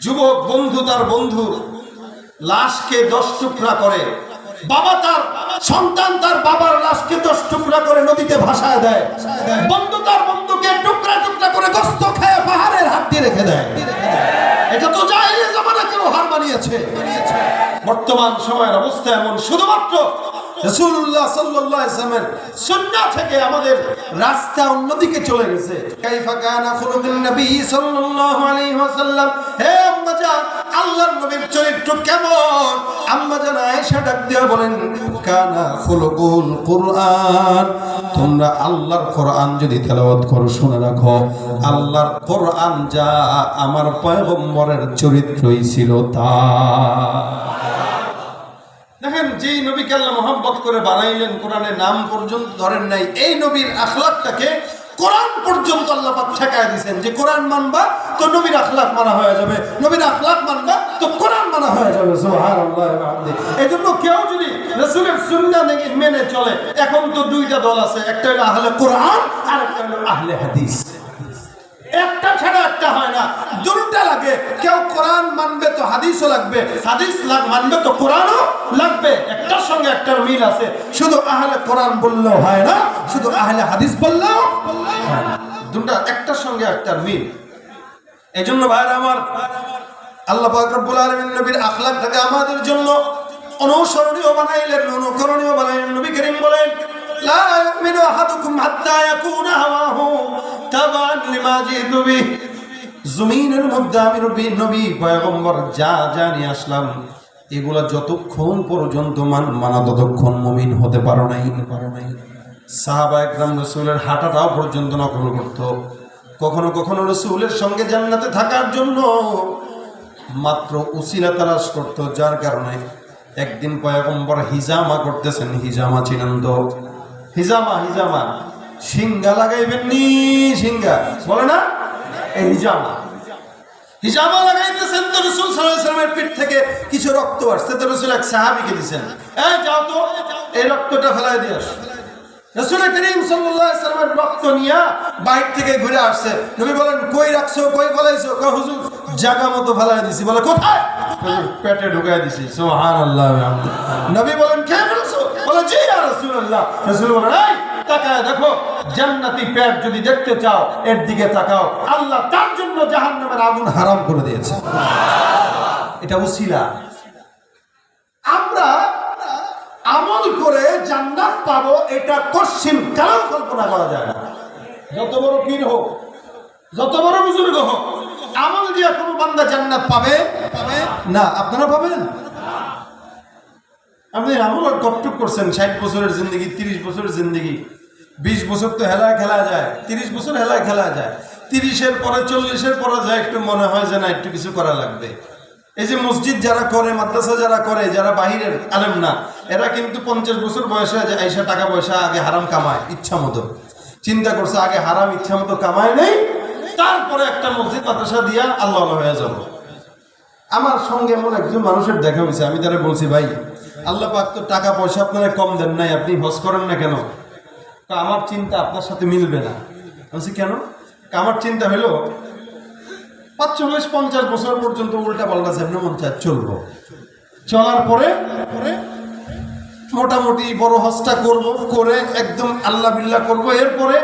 যুবক বন্ধু তার বন্ধু লাশকে 10 টুকরা করে, বাবা তার সন্তান তার বাবার লাশকে 10 টুকরা করে নদীতে ভাসায় দেয়, বন্ধু তার বন্ধুকে টুকরা টুকরা করে গোশত খেয়ে পাহাড়ের হাড্ডি রেখে দেয়। এটা তো জাহেলিয়া জামানাকেও হার মানিয়েছে। বর্তমান সময়ের অবস্থা এমন, শুধুমাত্র রাসূলুল্লাহ সাল্লাল্লাহু আলাইহি ওয়াসাল্লামের সুন্নাহ থেকে আমাদের রাস্তা অন্যদিকে চলে গেছে। কাইফা কানা খুলুকুন নবী সাল্লাল্লাহু আলাইহি ওয়াসাল্লাম, হে আম্মা জান, আল্লাহর নবীর চরিত্র কেমন? আম্মা জান আয়েশা ডাক দিয়ে বলেন, কানা খুলুকুল কুরআন, তোমরা আল্লাহর কোরআন যদি তেলাওয়াত করো, শুনে রাখো, আল্লাহর কোরআন যা আমার পয়গম্বরের চরিত্রই ছিল তা। দেখেন, যেই নবীকে আল্লাহ মহব্বত করে বানাইলেন, কোরআনের নাম পর্যন্ত ধরেন নাই, এই নবীর আখলাকটাকে কোরআন পর্যন্ত আল্লাহ পাক ঠেকায় দিয়েছেন যে কোরআন মানবা তো নবীর আখলাক মানা হয়ে যাবে, নবীর আখলাক মানবা তো কোরআন মানা হয়ে যাবে। সুবহানাল্লাহ ওয়া বিহামদিহি। এজন্য কেউ যদি রাসূলের সুন্নাহ মেনে চলে, এখন তো দুইটা দল আছে, একটা হলো আহলে কোরআন আর একটা হলো আহলে হাদিস। একটা ছাড়া একটা হয় না, দুটো লাগে। কেউ কোরআন মানবে তো হাদিসও লাগবে, হাদিস মানবে তো কোরআনও লাগবে। একটার সঙ্গে একটার মিল আছে। শুধু আহলে কোরআন বললেও হয় না, শুধু আহলে হাদিস বললেও হয় না, দুটো একটার সঙ্গে একটার মিল। এজন্য ভাইরা আমার, আল্লাহ পাক রব্বুল আলামিন নবীর আখলাকটাকে আমাদের জন্য অনুসরণীয় বানাইলেন, অনুকরণীয় বানাইলেন। নবী করিম বলেন, লা ইউমিনু আহাদুকুম হাত্তা ইয়াকুনা হাওয়াহু তাবান লিমা জিতু বিহি। জমিনের মধ্যে আমি নবী পয়গম্বর যা জানি আসলাম, এগুলা যতক্ষণ পর্যন্ত মানা ততক্ষণ মুমিন হতে পারো নাই। সাহাবায়ে কেরাম রাসূলের হাঁটাটাও পর্যন্ত নকল করত। কখনো কখনো রাসূলের সঙ্গে জান্নাতে থাকার জন্য মাত্র উসিলা তালাশ করত, যার কারণে একদিন পয়গম্বর হিজামা করতেছেন। হিজামা চিনেন তো? হিজামা সিঙ্গা লাগাইবেন নি, সিঙ্গা বলে না, এই হিজামা লাগাইতেছেন। তো রাসূল সাল্লাল্লাহু আলাইহি ওয়াসাল্লামের পিঠ থেকে কিছু রক্ত আসছে, তো রাসূল এক সাহাবীকে দিয়েছেন, এই যাও তো এই রক্তটা ফেলাই দিয়ে আসো। রাসূল করিম সাল্লাল্লাহু আলাইহি ওয়াসাল্লামের রক্ত নিয়ে বাইরে থেকে ঘুরে আসছে। নবী বলেন, কই রাখছো, কই ফেলাইছো? কয় হুজুর জায়গা মতো ফেলাই দিছি। বলে কোথায়? পেটে ঢুকাই দিছি। সুবহানাল্লাহ ওয়া বিহামদিহি। নবী বলেন, কে ফেলছো? বলে জি ইয়া রাসূলুল্লাহ। রাসূল বলেন, এই তাকায় দেখো, জান্নাতি পেট যদি দেখতে চাও এর দিকে তাকাও, আল্লাহ তার জন্য জাহান্নামের আগুন হারাম করে দিয়েছে। এটা উসিলা। আমরা আমল করে জান্নাত পাবো, এটা কশিন কারো কল্পনা করা যায় না। যত বড় পীর হোক, যত বড় বুজুর্গ হোক, আমল দিয়ে কোনো বান্দা জান্নাত পাবে না। আপনারা পাবেন? আপনি আমল কতটুক করছেন? 60 বছরের জিন্দগি, 30 বছরের জিন্দগি, 20 বছর তো হেলায় খেলা যায়, 30 বছর হেলায় খেলা যায়, 30-এর পরে 40-এর পরে যায় একটু মনে হয় যে না, একটু কিছু করা লাগবে। এই যে মসজিদ যারা করে, মাদ্রাসা যারা করে, যারা বাহিরের আলেম না, এরা কিন্তু 50 বছর বয়সে আইসা টাকা পয়সা আগে হারাম কামায় ইচ্ছা মতো। চিন্তা করছে আগে হারাম ইচ্ছা মতো কামায় নেই, তারপরে একটা মসজিদ মাদ্রাসা দিয়া আল্লাহ হয়ে যাব। আমার সঙ্গে এমন একজন মানুষের দেখা হয়েছে, আমি তারা বলছি, ভাই আল্লাহ পাক তো টাকা পয়সা আপনারা কম দেন নাই, আপনি হজ করেন না কেন? আমার চিন্তা আপনার সাথে মিলবে না। বলছি কেন? আমার চিন্তা হলো 45-50 বছর পর্যন্ত উল্টা পাল্টা যেমন মন চায় চলবো, চলার পরে মোটামুটি বড় হজটা করব, করে একদম আল্লাহ বিল্লাহ করব, এরপরে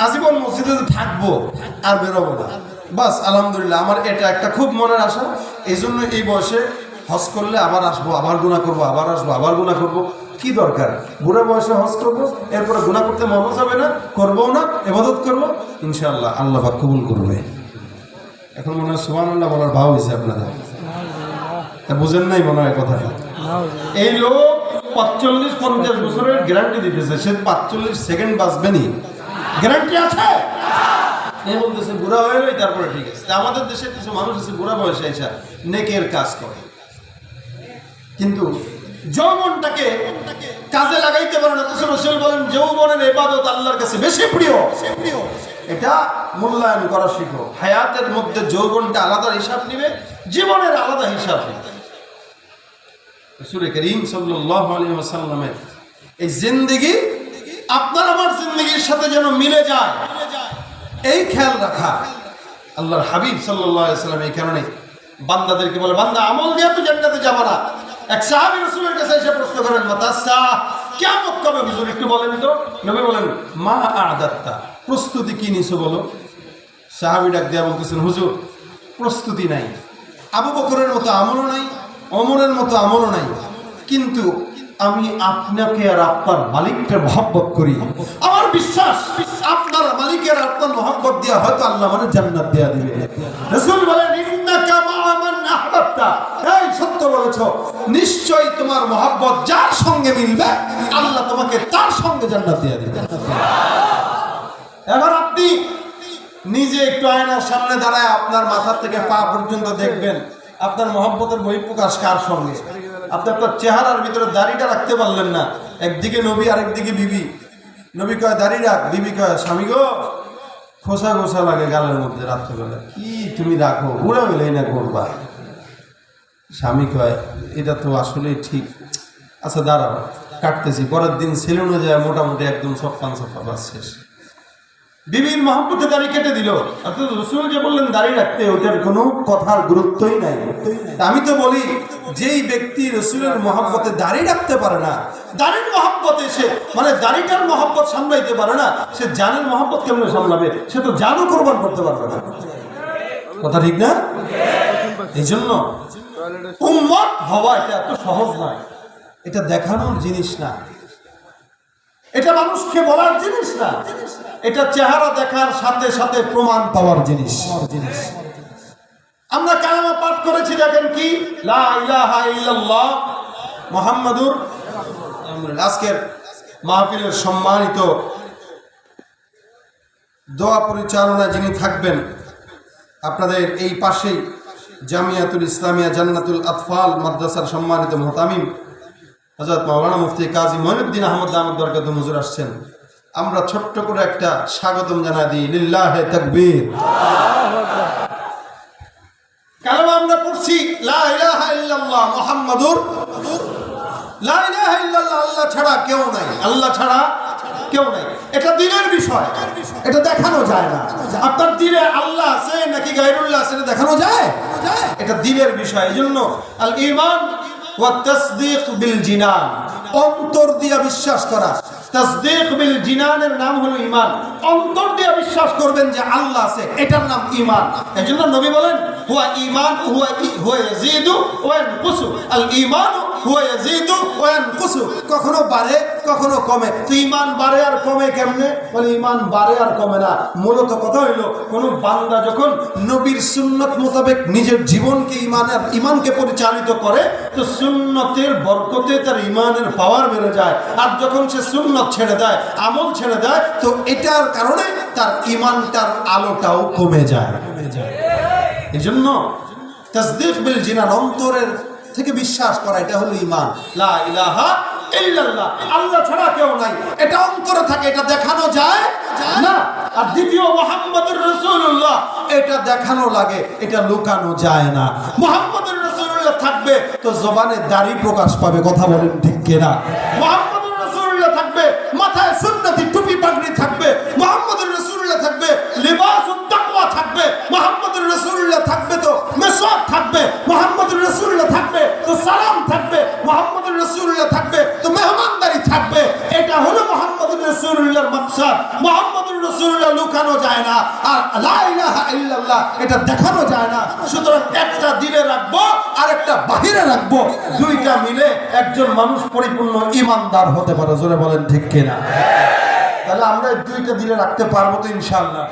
আজীবন মসজিদে থাকবো আর বেরোবো না। বাস আলহামদুলিল্লাহ, আমার এটা একটা খুব মনের আশা। এই জন্য এই বয়সে হজ করলে আবার আসবো, আবার গুনাহ করবো, আবার আসবো, আবার গুনাহ করবো। কি দরকার? বুড়া বয়সে হজ করবো, এরপরে গুনাহ করতে মন যাবে না, করবো না, ইবাদত করবো, ইনশাআল্লাহ আল্লাহ পাক কবুল করবে। এখন মনে হয় সুবহানাল্লাহ বলার ভাব হয়েছে আপনাদের, বুঝেন নাই মনে হয় কথাটা। এই লোক 45-50 বছরের গ্যারান্টি দিতেছে, সে 45 সেকেন্ড বাঁচবে নি, গ্যারান্টি আছে। এই বলতেছে বুড়া হয়ে গেলে তারপরে ঠিক আছে। আমাদের দেশে কিছু মানুষ আছে বুড়া বয়সে এসে নেকের কাজ করে, কিন্তু যৌবনটাকে কাজে লাগাইতে পারে না। রাসূল বলেন, যৌবনের ইবাদত আল্লাহর কাছে বেশি প্রিয়। এটা মূল্যায়ন করা শিখো। হায়াতের মধ্যে যৌবনটা আলাদা হিসাব নিবে, জীবনের আলাদা হিসাব নিবে। রাসূল করিম সাল্লাল্লাহু আলাইহি ওয়াসাল্লামের এই জিন্দেগি আপনার আমার জিন্দেগির সাথে যেন মিলে যায়, এই খেয়াল রাখা। আল্লাহর হাবিব সাল্লাল্লাহু আলাইহি ওয়াসাল্লাম এই কারণে বান্দাদেরকে বলে, বান্দা আমল দিয়ে তো জান্নাতে যাবে না। এক সাহাবী রাসূলের কাছে এসে প্রশ্ন করেন, মাতাসা, কিয়ামত কবে হুজুর একটু বলেন তো। নবী বলেন, মা আ'দাত্তা, প্রস্তুতি কি নিছো বলো। সাহাবী ডাক দিয়া বলতেছেন, হুজুর প্রস্তুতি নাই, আবু বকরের মতো আমলও নাই, ওমরের মতো আমলও নাই, কিন্তু আমি আপনাকে আর আপনার মালিককে মহব্বত করি। আমার বিশ্বাস আপনার মালিকের আপনার মহব্বত দিয়া হয়তো আল্লাহ মানে জান্নাত দেয়া দিবে। রাসূল বলেন, ইন্নাকা মা'a মান আহবাবতা, এই সত্য বলেছো, নিশ্চয়ই তোমার মহব্বত যার সঙ্গে মিলবে আল্লাহ তোমাকে তার সঙ্গে জান্নাত দেয়া দিবে। এবার আপনি নিজে একটু আয়নার সামনে দাঁড়ায় আপনার মাথা থেকে পা পর্যন্ত দেখবেন আপনার মহব্বতের বহিঃপ্রকাশ কার সঙ্গে। আপনি আপনার চেহারার ভিতরে দাড়িটা রাখতে পারলেন না, একদিকে নবী আরেকদিকে বিবি। নবী কয় দাড়ি রাখ, বিবি কয় স্বামী গো খোসা খোসা লাগে গালের মধ্যে রাত্রেবেলা, কি তুমি রাখো, উড়ে গেলে না করবা। স্বামী কয় এটা তো আসলে ঠিক, আচ্ছা দাঁড়াও কাটতেছি। পরের দিন সেলুনে যায় মোটামুটি একদম সফান সফা, বাস শেষ। বিবির মহব্বতে দাড়ি কেটে দিল, অর্থাৎ রাসূল যে বললেন দাড়ি রাখতে, ওটার কোনো কথার গুরুত্বই নাই। আমি তো বলি, যেই ব্যক্তি রাসূলের মহব্বতে দাড়ি রাখতে পারে না, দাড়ির মহব্বতে সে মানে দাড়িটার মহব্বত সামলাইতে পারে না, সে জানের মহব্বত কেমন সামলাবে? সে তো জানও কোরবান করতে পারবে না। কথা ঠিক না? এই জন্য উম্মত হওয়া এটা এত সহজ নয়, এটা দেখানোর জিনিস না, এটা মানুষকে বলার জিনিস না, এটা চেহারা দেখার সাথে সাথে প্রমাণ পাওয়ার জিনিস। আমরা কালেমা পাঠ করেছি, দেখেন কি, লা ইলাহা ইল্লাল্লাহ মুহাম্মাদুর। আজকের মাহফিলের সম্মানিত দোয়া পরিচালনা যিনি থাকবেন, আপনাদের এই পাশেই জামিয়াতুল ইসলামিয়া জান্নাতুল আতফাল মাদ্রাসার সম্মানিত মুহতামিম হযরত মাওলানা মুফতি কাজী মঈনুদ্দিন আহমদ দামাত বরকাতুহু হুজুর আসছেন। আমরা ছোট্ট করে একটা স্বাগতম জানাই দিই। লিল্লাহি তাকবীর। কালেমা আমরা পড়ছি, লা ইলাহা ইল্লাল্লাহ মুহাম্মাদুর, লা ইলাহা ইল্লাল্লাহ, আল্লাহ ছাড়া কেউ নাই, আল্লাহ ছাড়া কেউ নাই। এটা দিলের বিষয়, এটা দেখানো যায় না। আপনার দিলে আল্লাহ আছে নাকি গায়রুল্লাহ আছে দেখানো যায়? এটা দিলের বিষয়। এইজন্য আল ঈমান ওয়া তাসদীক বিল জিনান, অন্তর দিয়া বিশ্বাস করা। তাসদীক বিল জিনানের নাম হলো ঈমান। অন্তর দিয়া বিশ্বাস করবেন যে আল্লাহ আছে, এটার নাম ঈমান। এজন্য নবী বলেন, হুয়া ঈমান হুয়া ইয়াজিদু ওয়া ইয়ানকুসু, আল ঈমান হুয়া ইয়াজিদু ওয়া ইয়ানকুসু, কখনো বাড়ে কখনো কমে। তো ঈমান বাড়ে আর কমে কেমনে? বলে ঈমান বাড়ে আর কমে না। মূলত কথা হইল, কোন বান্দা যখন নবীর সুন্নত মোতাবেক নিজের জীবনকে ঈমানকে পরিচালিত করে, তো সুন্নতের বরকতে তার ঈমানের পাওয়ার বেড়ে যায়। আর যখন সে সুন্নত ছেড়ে দেয়, আমল ছেড়ে দেয়, তো এটার কারণে তার ঈমানটার আলোটাও কমে যায়। এই জন্য তাসদীক বিল জিনান, অন্তরের থেকে বিশ্বাস করা, এটা হলো ঈমান। লা ইলাহা ইল্লাল্লাহ, আল্লাহ ছাড়া কেউ নাই, এটা অন্তরে থাকে, এটা দেখানো যায় না। আর দ্বিতীয় মুহাম্মদুর রাসূলুল্লাহ, এটা দেখানো লাগে, এটা লুকানো যায় না। মুহাম্মদুর রাসূলুল্লাহ থাকবে তো জবানে দাড়ি প্রকাশ পাবে, কথা বলেন ঠিক কিনা? মুহাম্মদুর রাসূলুল্লাহ থাকবে, মাথায় সুন্নতি টুপি পাগড়ি থাকবে। মুহাম্মদুর রাসূলুল্লাহ থাকবে, লিবাসুত তাকওয়া থাকবে। মুহাম্মদুর রাসূলুল্লাহ থাকবে তো মিসওয়াক থাকবে। মুহাম্মদুর রাসূলুল্লাহ থাকবে তো সালাম থাকবে। মুহাম্মদুর রাসূলুল্লাহ থাকবে তো মেহমানদারি থাকবে। এটা হলো মুহাম্মদুর রাসূলুল্লাহর মাকসাদ। মুহাম্মদুর রাসূলুল্লাহ লুকানো যায় না, আর লা ইলাহা ইল্লাল্লাহ এটা দেখানো যায় না। সুতরাং একটা দিলে রাখবো আর একটা বাহিরে রাখবো, দুইটা মিলে একজন মানুষ পরিপূর্ণ ঈমানদার হতে পারে। জোরে বলেন ঠিক কিনা? তাহলে আমরা দুইটা দিলে রাখতে পারবো তো ইনশাআল্লাহ।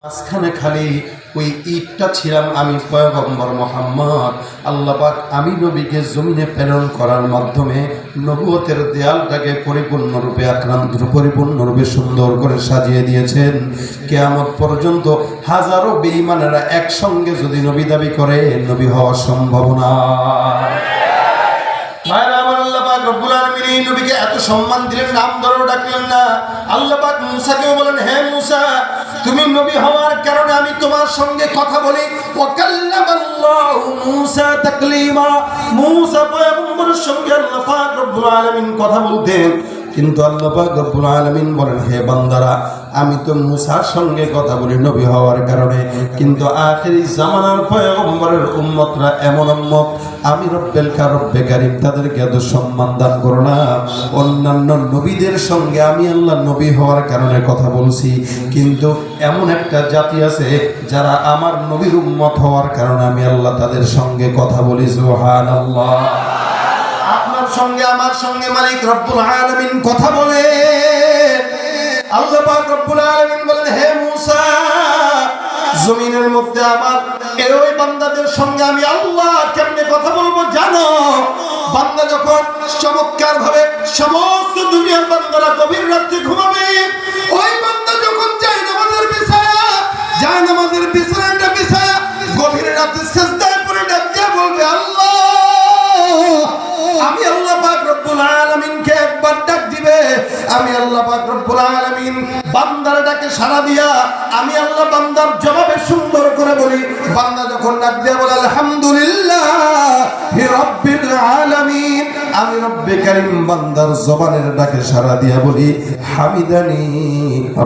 মাঝখানে খালি ওই ইটটা ছিলাম আমি, পয়গম্বর মুহাম্মদ। আল্লাহ পাক আমি নবীকে জমিনে প্রেরণ করার মাধ্যমে নবুয়তের দেয়ালটাকে পরিপূর্ণরূপে পরিপূর্ণরূপে সুন্দর করে সাজিয়ে দিয়েছেন। কিয়ামত পর্যন্ত হাজারো বেঈমানেরা একসঙ্গে যদি নবী দাবি করে, নবী হওয়া সম্ভব না। ভাইরা আমার, আল্লাহ পাক রব্বুল আলামিন এই নবীকে এত সম্মান দিলেন, নাম ধরে ডাকলেন না। আল্লাহ পাক মূসাকেও বলেন, হে মূসা, তুমি নবী হওয়ার কারণে আমি তোমার সঙ্গে কথা বলি। ওয়া কাল্লামাল্লাহু মূসা তাকলিমা, মূসা পয়গম্বরের সঙ্গে আল্লাহ পাক রব্বুল আলামিন কথা বলতেন। কিন্তু আল্লাহ পাক রব্বুল আলামিন বলেন, হে বান্দারা, আমি তো মূসার সঙ্গে কথা বলি নবী হওয়ার কারণে, কিন্তু আখিরি জামানার পয়গম্বরের উম্মতরা এমন উম্মত, আমি রব্বুল কারিম তাদেরকে এত সম্মান দান করো না। অন্যান্য নবীদের সঙ্গে আমি আল্লাহ নবী হওয়ার কারণে কথা বলছি, কিন্তু এমন একটা জাতি আছে যারা আমার নবীর উম্মত হওয়ার কারণে আমি আল্লাহ তাদের সঙ্গে কথা বলি। সুবহানাল্লাহ। আপনার সঙ্গে আমার সঙ্গে মালিক রব্বুল আলামিন কথা বলে। আল্লাহ পাক রব্বুল আলামিন বলেন, হে মূসা, জমিনের মধ্যে আমার ওই বান্দাদের সঙ্গে আমি আল্লাহ কেমনে কথা বলবো জানো? বান্দা যখন চমৎকার ভাবে সমস্ত দুনিয়ার বান্দারা গভীর রাত্রে ঘুমাবে, ওই বান্দা যখন জায়নামাজের বিছানাটা বিছায়া গভীর রাতে সিজদায় পড়ে ডাক দিয়ে বলবে, আল্লাহ। আমি আল্লাহ পাক রব্বুল আলামিনকে একবার ডাক দিবে, আমি আল্লাহ পাক রব্বুল আলামিন বান্দার ডাকে সাড়া দিয়া আমি আল্লাহ বান্দার জবাবে সুন্দর করে বলি। বান্দা যখন ডাক দিয়া বলে আলহামদুলিল্লাহি রাব্বিল আলামিন, আমি রব্বে কারীম বান্দার জবানের ডাকে সাড়া দিয়া বলি হামিদানি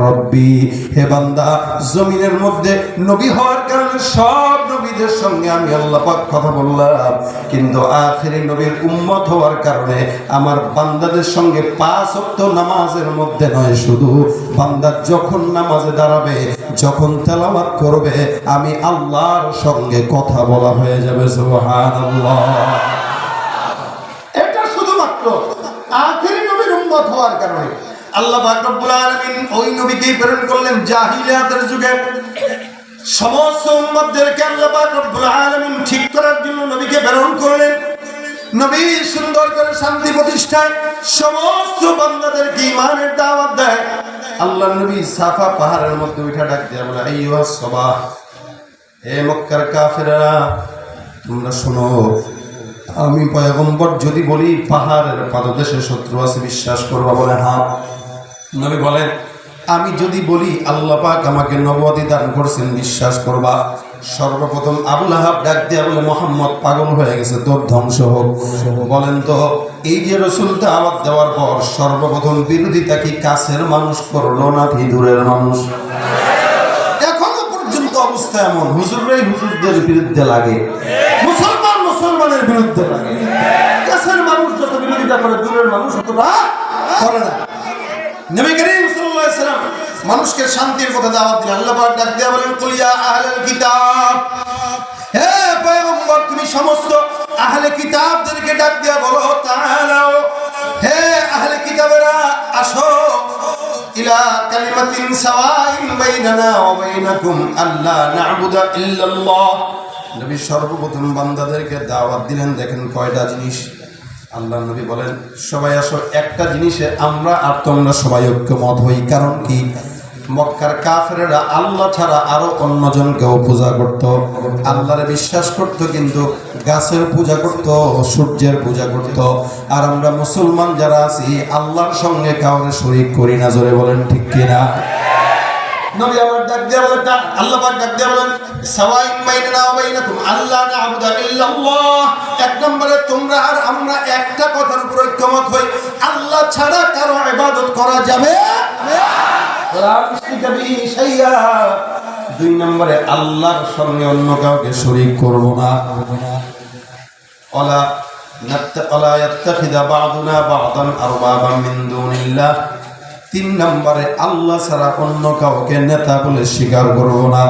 রব্বি। হে বান্দা, জমিনের মধ্যে নবী হওয়ার কারণে সব নবীদের সঙ্গে আমি আল্লাহ পাক কথা বললাম, কিন্তু আখিরি নবীর উম্মত হওয়ার কারণে আমার বান্দাদের সঙ্গে 5 ওয়াক্ত নামাজের মধ্যে নয়, শুধু বান্দা যখন নামাজে দাঁড়াবে, যখন তেলাওয়াত করবে, আমি আল্লাহর সঙ্গে কথা বলা হয়ে যাবে। সুবহানাল্লাহ। এটা শুধুমাত্র আখিরি নবীর উম্মত হওয়ার কারণে আল্লাহ পাক রব্বুল আলামিন ওই নবীকেই প্রেরণ করলেন। জাহিলিয়াতের যুগে সমস্ত উম্মতদেরকে আল্লাহ পাক রব্বুল আলামিন ঠিক করার জন্য নবীকে প্রেরণ করলেন। নবী সুন্দর করে শান্তি প্রতিষ্ঠায় সমস্ত বান্দাদেরকে ঈমানের দাওয়াত দেয়। আল্লাহ নবী সাফা পাহাড়ের মধ্যে উঠে ডাক দিয়ে বলে, আইয়ুহাস সাবাহ, হে মক্কার কাফেররা, তোমরা শোনো, আমি পয়গম্বর যদি বলি পাহাড়ের পাদদেশে শত্রু আছে, বিশ্বাস করবা? বলে হ্যাঁ। নবী বলেন, আমি যদি বলি আল্লাহ পাক আমাকে নবুয়তি দান করছেন, বিশ্বাস করবা? সর্বপ্রথম আবু লাহাব ডাক দিয়া বলে, মুহাম্মদ পাগল হয়ে গেছে, তোর ধ্বংস হোক। বলেন তো, এই যে রাসূল দাওয়াত দেওয়ার পর সর্বপ্রথম বিরোধিতা কি কাছের মানুষ করলো নাকি দূরের মানুষ? এখনো পর্যন্ত অবস্থা এমন, হুজুররাই হুজুরদের বিরুদ্ধে লাগে, মুসলমান মুসলমানের বিরুদ্ধে লাগে। কাছের মানুষ যত বিরোধিতা করে, দূরের মানুষ অতটা করে না। নবী করিম সাল্লাল্লাহু আলাইহি ওয়াসাল্লাম মানুষকে শান্তির কথা দাওয়াত দিলেন। আল্লাহ পাক ডাক দিয়া বলেন, কুল ইয়া আহলাল কিতাব, হে পয়গম্বর, তুমি সমস্ত আহলে কিতাবদেরকে ডাক দিয়া বলো, তাআলাও, হে আহলে কিতাবেরা, আসো, ইলা কালিমাতিন সাওয়াইন বাইনানা ওয়া বাইনাকুম আল্লা না'বুদা ইল্লাল্লাহ। নবী সর্বপ্রথম বান্দাদেরকে দাওয়াত দিলেন। দেখেন কয়টা জিনিস। আল্লাহ নবী বলেন, সবাই আসো, একটা জিনিসে আমরা আর তোমরা সবাই ঐক্যমত হই। কারণ কি? মক্কার কাফেরেরা আল্লাহ ছাড়া আরো অন্যজনকেও পূজা করত, আল্লাহরে বিশ্বাস করত, কিন্তু গাছের পূজা করত, সূর্যের পূজা করত। আর আমরা মুসলমান যারা আছি, আল্লাহর সঙ্গে কাউকে শরীক করি না। জোরে বলেন ঠিক কিনা? নবী আবার ডাক দিয়া বলেন, আল্লাহ পাক ডাক দিয়া বলেন, সাওয়াইন বাইনানা ওয়া বাইনাকুম আল্লা না'বুদা ইল্লাল্লাহ। এক নম্বরে তোমরা আর আমরা একটা কথার উপর ঐক্যমত হই, আল্লাহ ছাড়া কারো ইবাদত করা যাবে না। দুই নম্বরে আল্লাহর সঙ্গে অন্য কাউকে শরীক করব না। ওয়ালা ইয়াত্তাখিযা বা'দুনা বা'দান আরবাবাম মিন দুনিল্লাহ। তিন নম্বরে আল্লাহ ছাড়া অন্য কাউকে নেতা বলে স্বীকার করব না।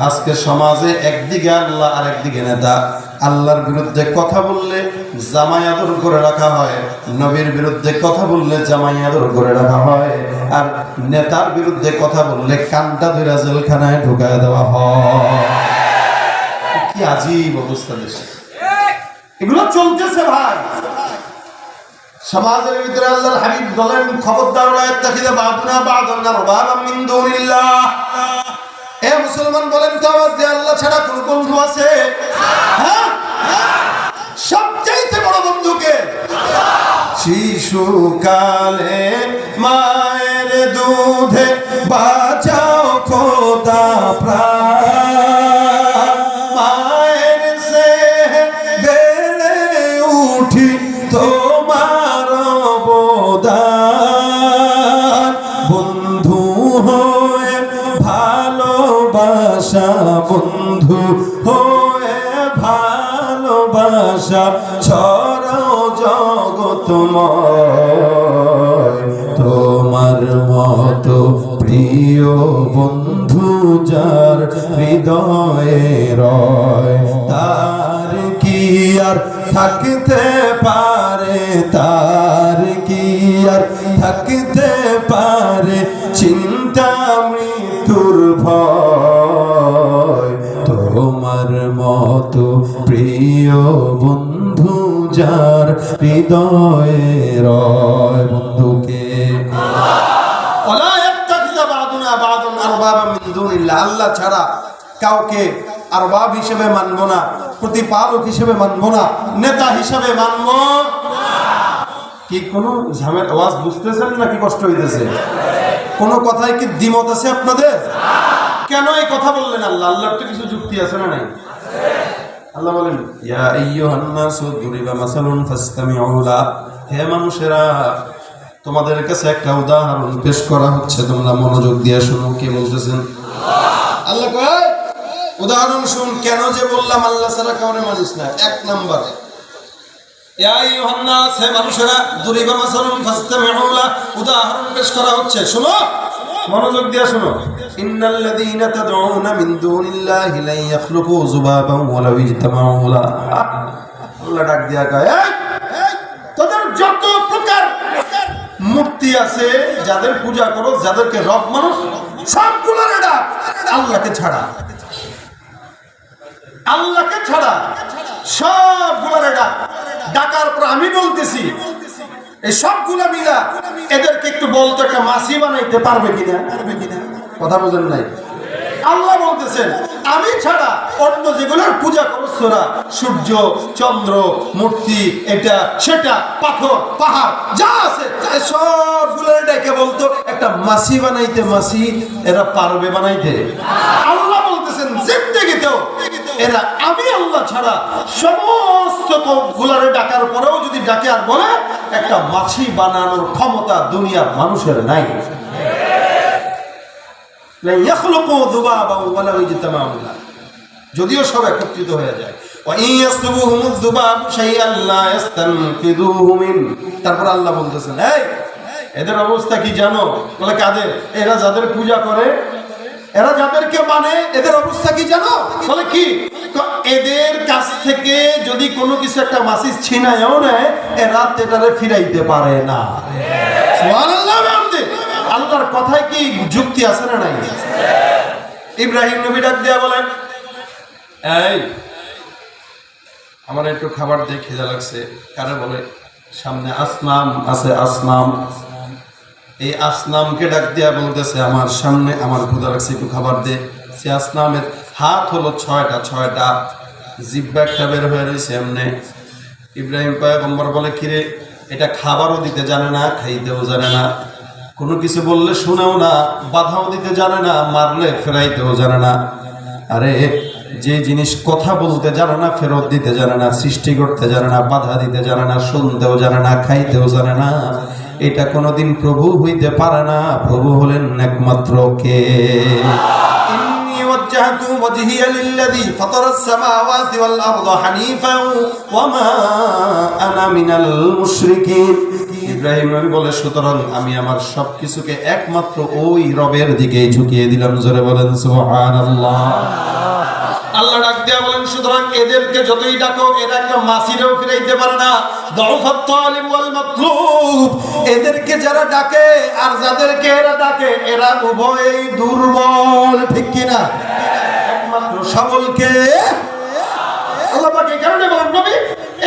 আজকে সমাজে একদিকে আল্লাহ আর একদিকে নেতা। আল্লাহর বিরুদ্ধে কথা বললে জামাই আদর করে রাখা হয়, নবীর বিরুদ্ধে কথা বললে জামাই আদর করে রাখা হয়, আর নেতার বিরুদ্ধে কথা বললে কানটা ধরে জেলখানায় ঢুকায় দেওয়া হয়। কি আজীব অবস্থা দেশে, এগুলো চলতেছে ভাই। সমাজের ভিতরে আল্লাহর হাবিব বলেন, খবরদার, লা ইয়াত্তাখিযা বা'দুনা বা'দান আরবাবাম মিন দুনিল্লাহ। এ মুসলমান বলেন তো, আওয়াজ দিয়ে, আল্লাহ ছাড়া কোন বন্ধু আছে? হ্যাঁ, সবচেয়ে বড় বন্ধুকে, শিশুকালে মায়ের দুধে বাঁচাও খোদা প্রাণ, মায়ের সে বেড়ে উঠি তোমার অবদান, বন্ধু হয়ে ভালোবাসা, বন্ধু হয়ে ভালোবাসা ছড়াও জগতময়, তোমার মতো প্রিয় বন্ধু যার হৃদয়ে রয়, তার কি আর থাকতে পারে, তার কি আর থাকতে পারে চিন্তা মৃত্যুর ভয়, তোমার মতো প্রিয় বন্ধু যার হৃদয়ে রয়। বন্ধুকে আল্লাহ ছাড়া কাউকে আরবাব হিসেবে মানব না, প্রতিপালক হিসেবে মানব না, নেতা হিসেবে মানব। কি কোন ঝামের আওয়াজ বুঝতেছেন নাকি কষ্ট হইতেছে? কোন কথায় কি দ্বিমত আছে আপনাদের? কেন এই কথা বললেন আল্লাহ? আল্লাহর তো কিছু যুক্তি আছে না নাই? আল্লাহ বলেন ইয়া আইয়ুহান নাসু দুরিবা মাসালুন ফাসতামিউ লা, হে মানুষেরা তোমাদের কাছে একটা উদাহরণ পেশ করা হচ্ছে, তোমরা মনোযোগ দিয়ে শুনো। কে বলতেছেন? আল্লাহ কয় উদাহরণ শুন। কেন যে বললাম আল্লাহ ছাড়া কাউরে মানিস না? এক নাম্বার, ইয়া আইয়ুহান নাস, হে মানুষেরা, দুরিবা মাসালুন ফাসতামিউ লা, উদাহরণ পেশ করা হচ্ছে, শুনো, মনোযোগ দিয়ে শুনো। ইন্নাল্লাযীনা তাদউনা মিন দুনিল্লাহি লা ইয়াখলুকু যুবাবান ওয়া লাউ ইজতামাউ লা। আল্লাহ ডাক দিয়া কয়, এই তোদের যত প্রকার মূর্তি আছে, যাদের পূজা করো, যাদেরকে রব মানুষ, সবগুলোর ডাক আল্লাহকে ছাড়া, আল্লাহকে ছাড়া সবগুলোর ডাক। ডাকার পর আমি বলতেছি এই সবগুলা মিলা এদেরকে একটু বলতো একটা মাসি বানাইতে পারবে কিনা? কথা বোঝেন নাই? আল্লাহ বলতেছেন আমি ছাড়া অন্য যেগুলোর পূজা করছ তোরা, সূর্য, চন্দ্র, মূর্তি, এটা সেটা, পাথর, পাহাড় যা আছে সবগুলোর ডেকে বলতো একটা মাসি বানাইতে, মাসি এরা পারবে বানাইতে? আল্লাহ বলতেছেন জিন্দেগিতেও এরা আমি আল্লাহ ছাড়া সমস্ত গুলারে ডাকার পরেও যদি ডাকে আর বলে একটা মাছি বানানোর ক্ষমতা দুনিয়ার মানুষের নাই। যদিও সব একত্রিত হয়ে যায়। তারপর আল্লাহ বলতেছেন এই এদের অবস্থা কি জানো? বলে কাদের? এরা যাদের পূজা করে, এরা যাদেরকে মানে, এদের অবস্থা কি জানো? বলে কি? এদের কাছ থেকে যদি কোনো কিছু একটা মাসি ছিনায়ও নেয়, এরা এটারে ফিরাইতে পারে না। সুবহানাল্লাহ। আল্লাহর কথায় কি যুক্তি আছে না নাই? ইব্রাহিম নবী ডাক দিয়া বলেন এই আমার একটু খাবার দিয়ে খিদা লাগছে। কারে বলে? সামনে আসনাম আছে, আসনাম। এই আসনামকে ডাক দিয়া বলতেছে আমার সামনে আমার ক্ষুধা লাগছে, একটু খাবার দে। সে আসনামের হাত হলো 6টা, জিহ্বা একটা বের হয়ে রয়েছে এমনি। ইব্রাহিম পয়গম্বর বলে কিরে, এটা খাবারও দিতে জানে না, খাইতেও জানে না, কোনো কিছু বললে শুনেও না, বাধাও দিতে জানে না, মারলে ফেরাইতেও জানে না। আরে যে জিনিস কথা বলতে জানে না, ফেরত দিতে জানে না, সৃষ্টি করতে জানে না, বাধা দিতে জানে না, শুনতেও জানে না, খাইতেও জানে না, এটা কোনোদিন প্রভু হইতে পারে না। প্রভু হলেন একমাত্র কে? ইন্নী ওয়াজ্জাহতু ওয়াজহিয়া লিল্লাযী ফাতারাস সামাওয়াতি ওয়াল আরদা হানিফান ওয়া মা আনা মিনাল মুশরিকিন। ইব্রাহিম নবী বলে সুতরাং আমি আমার সবকিছুকে একমাত্র ওই রবের দিকেই ঝুঁকিয়ে দিলাম। জোরে বলেন সুবহানাল্লাহ। আল্লাহ ডাক দিয়া বলেন সুতরাং এদেরকে যতই ডাকো এরা একটা মাসিরেও ফিরাইতে পারে না। দাউফাত তালিব ওয়াল মাতলুব, এদেরকে যারা ডাকে আর যাদেরকে এরা ডাকে এরা উভয়ই দুর্বল, ঠিক কি না? একমাত্র সবলকে আল্লাহ পাক এই কারণে বলেন নবী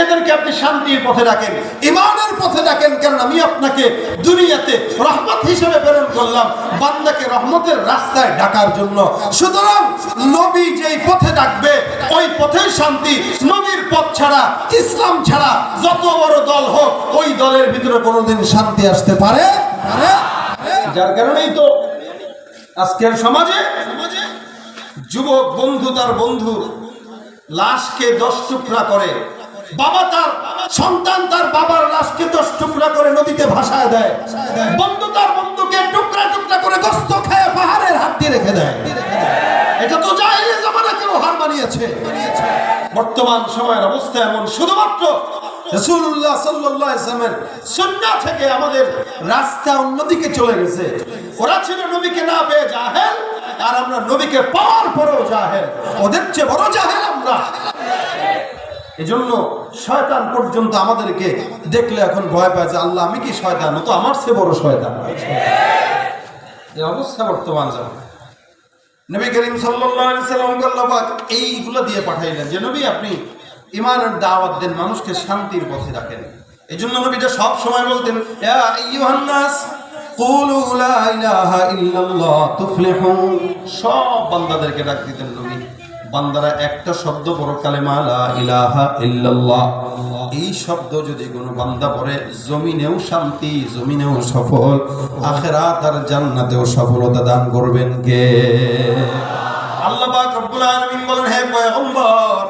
এদেরকে আপনি শান্তির পথে ডাকেন, ইমানের পথে ডাকেন। কারণ আমি আপনাকে দুনিয়াতে রহমত হিসেবে প্রেরণ করলাম, বান্দাকে রহমতের রাস্তায় ডাকার জন্য। সুতরাং নবী যেই পথে ডাকবে ওই পথেই শান্তি। নবীর পথ ছাড়া, ইসলাম ছাড়া যত বড় দল হোক, ওই দলের ভিতরে কোনোদিন শান্তি আসতে পারে। যার কারণেই তো আজকের সমাজে যুবক বন্ধু তার বন্ধুর লাশকে 10 টুকরা করে, বাবা তার সন্তান তার বাবার লাশকে 10 টুকরা করে নদীতে ভাসায় দেয়, বন্ধু তার বন্ধুকে টুকরা টুকরা করে গোশত খেয়ে পাহাড়ের হাত দিয়ে রেখে দেয়। এটা তো জাহেলি জামানাকেও হার মানিয়েছে। বর্তমান সময়ের অবস্থা এমন, শুধুমাত্র রাসূলুল্লাহ সাল্লাল্লাহু আলাইহি ওয়াসাল্লামের সুন্নাহ থেকে আমাদের রাস্তা অন্যদিকে চলে গেছে। ওরা ছিল নবীকে না পেয়ে জাহেল, আর আমরা নবীকে পাওয়ার পরেও জাহেল। ওদের চেয়ে বড় জাহেল আমরা। এজন্য শয়তান পর্যন্ত আমাদেরকে দেখলে এখন ভয় পায় যে আল্লাহ আমি কি শয়তান, ও তো আমার চেয়ে বড় শয়তান। এই অবস্থা বর্তমান জামানায়। নবী করিম সাল্লাল্লাহু আলাইহি ওয়াসাল্লামকে আল্লাহ পাক এইগুলো দিয়ে পাঠাইলেন যে নবী আপনি ঈমানের দাওয়াত দেন, মানুষকে শান্তির পথে রাখেন। এজন্য নবীটা সব সময় বলতেন, ইয়া আইয়ুহান নাস কুলু লা ইলাহা ইল্লাল্লাহ তুফলিহুন। সব বান্দাদেরকে ডাক দিতেন নবী, বান্দারা একটা শব্দ বড় কালেমা লা ইলাহা ইল্লাল্লাহ, এই শব্দ যদি কোনো বান্দা পড়ে জমিনেও শান্তি, জমিনেও সফল, আখিরাত আর জান্নাতেও সফলতা দান করবেন কে? আল্লাহ পাক রব্বুল আলামিন বলেন, হে পয়গম্বর,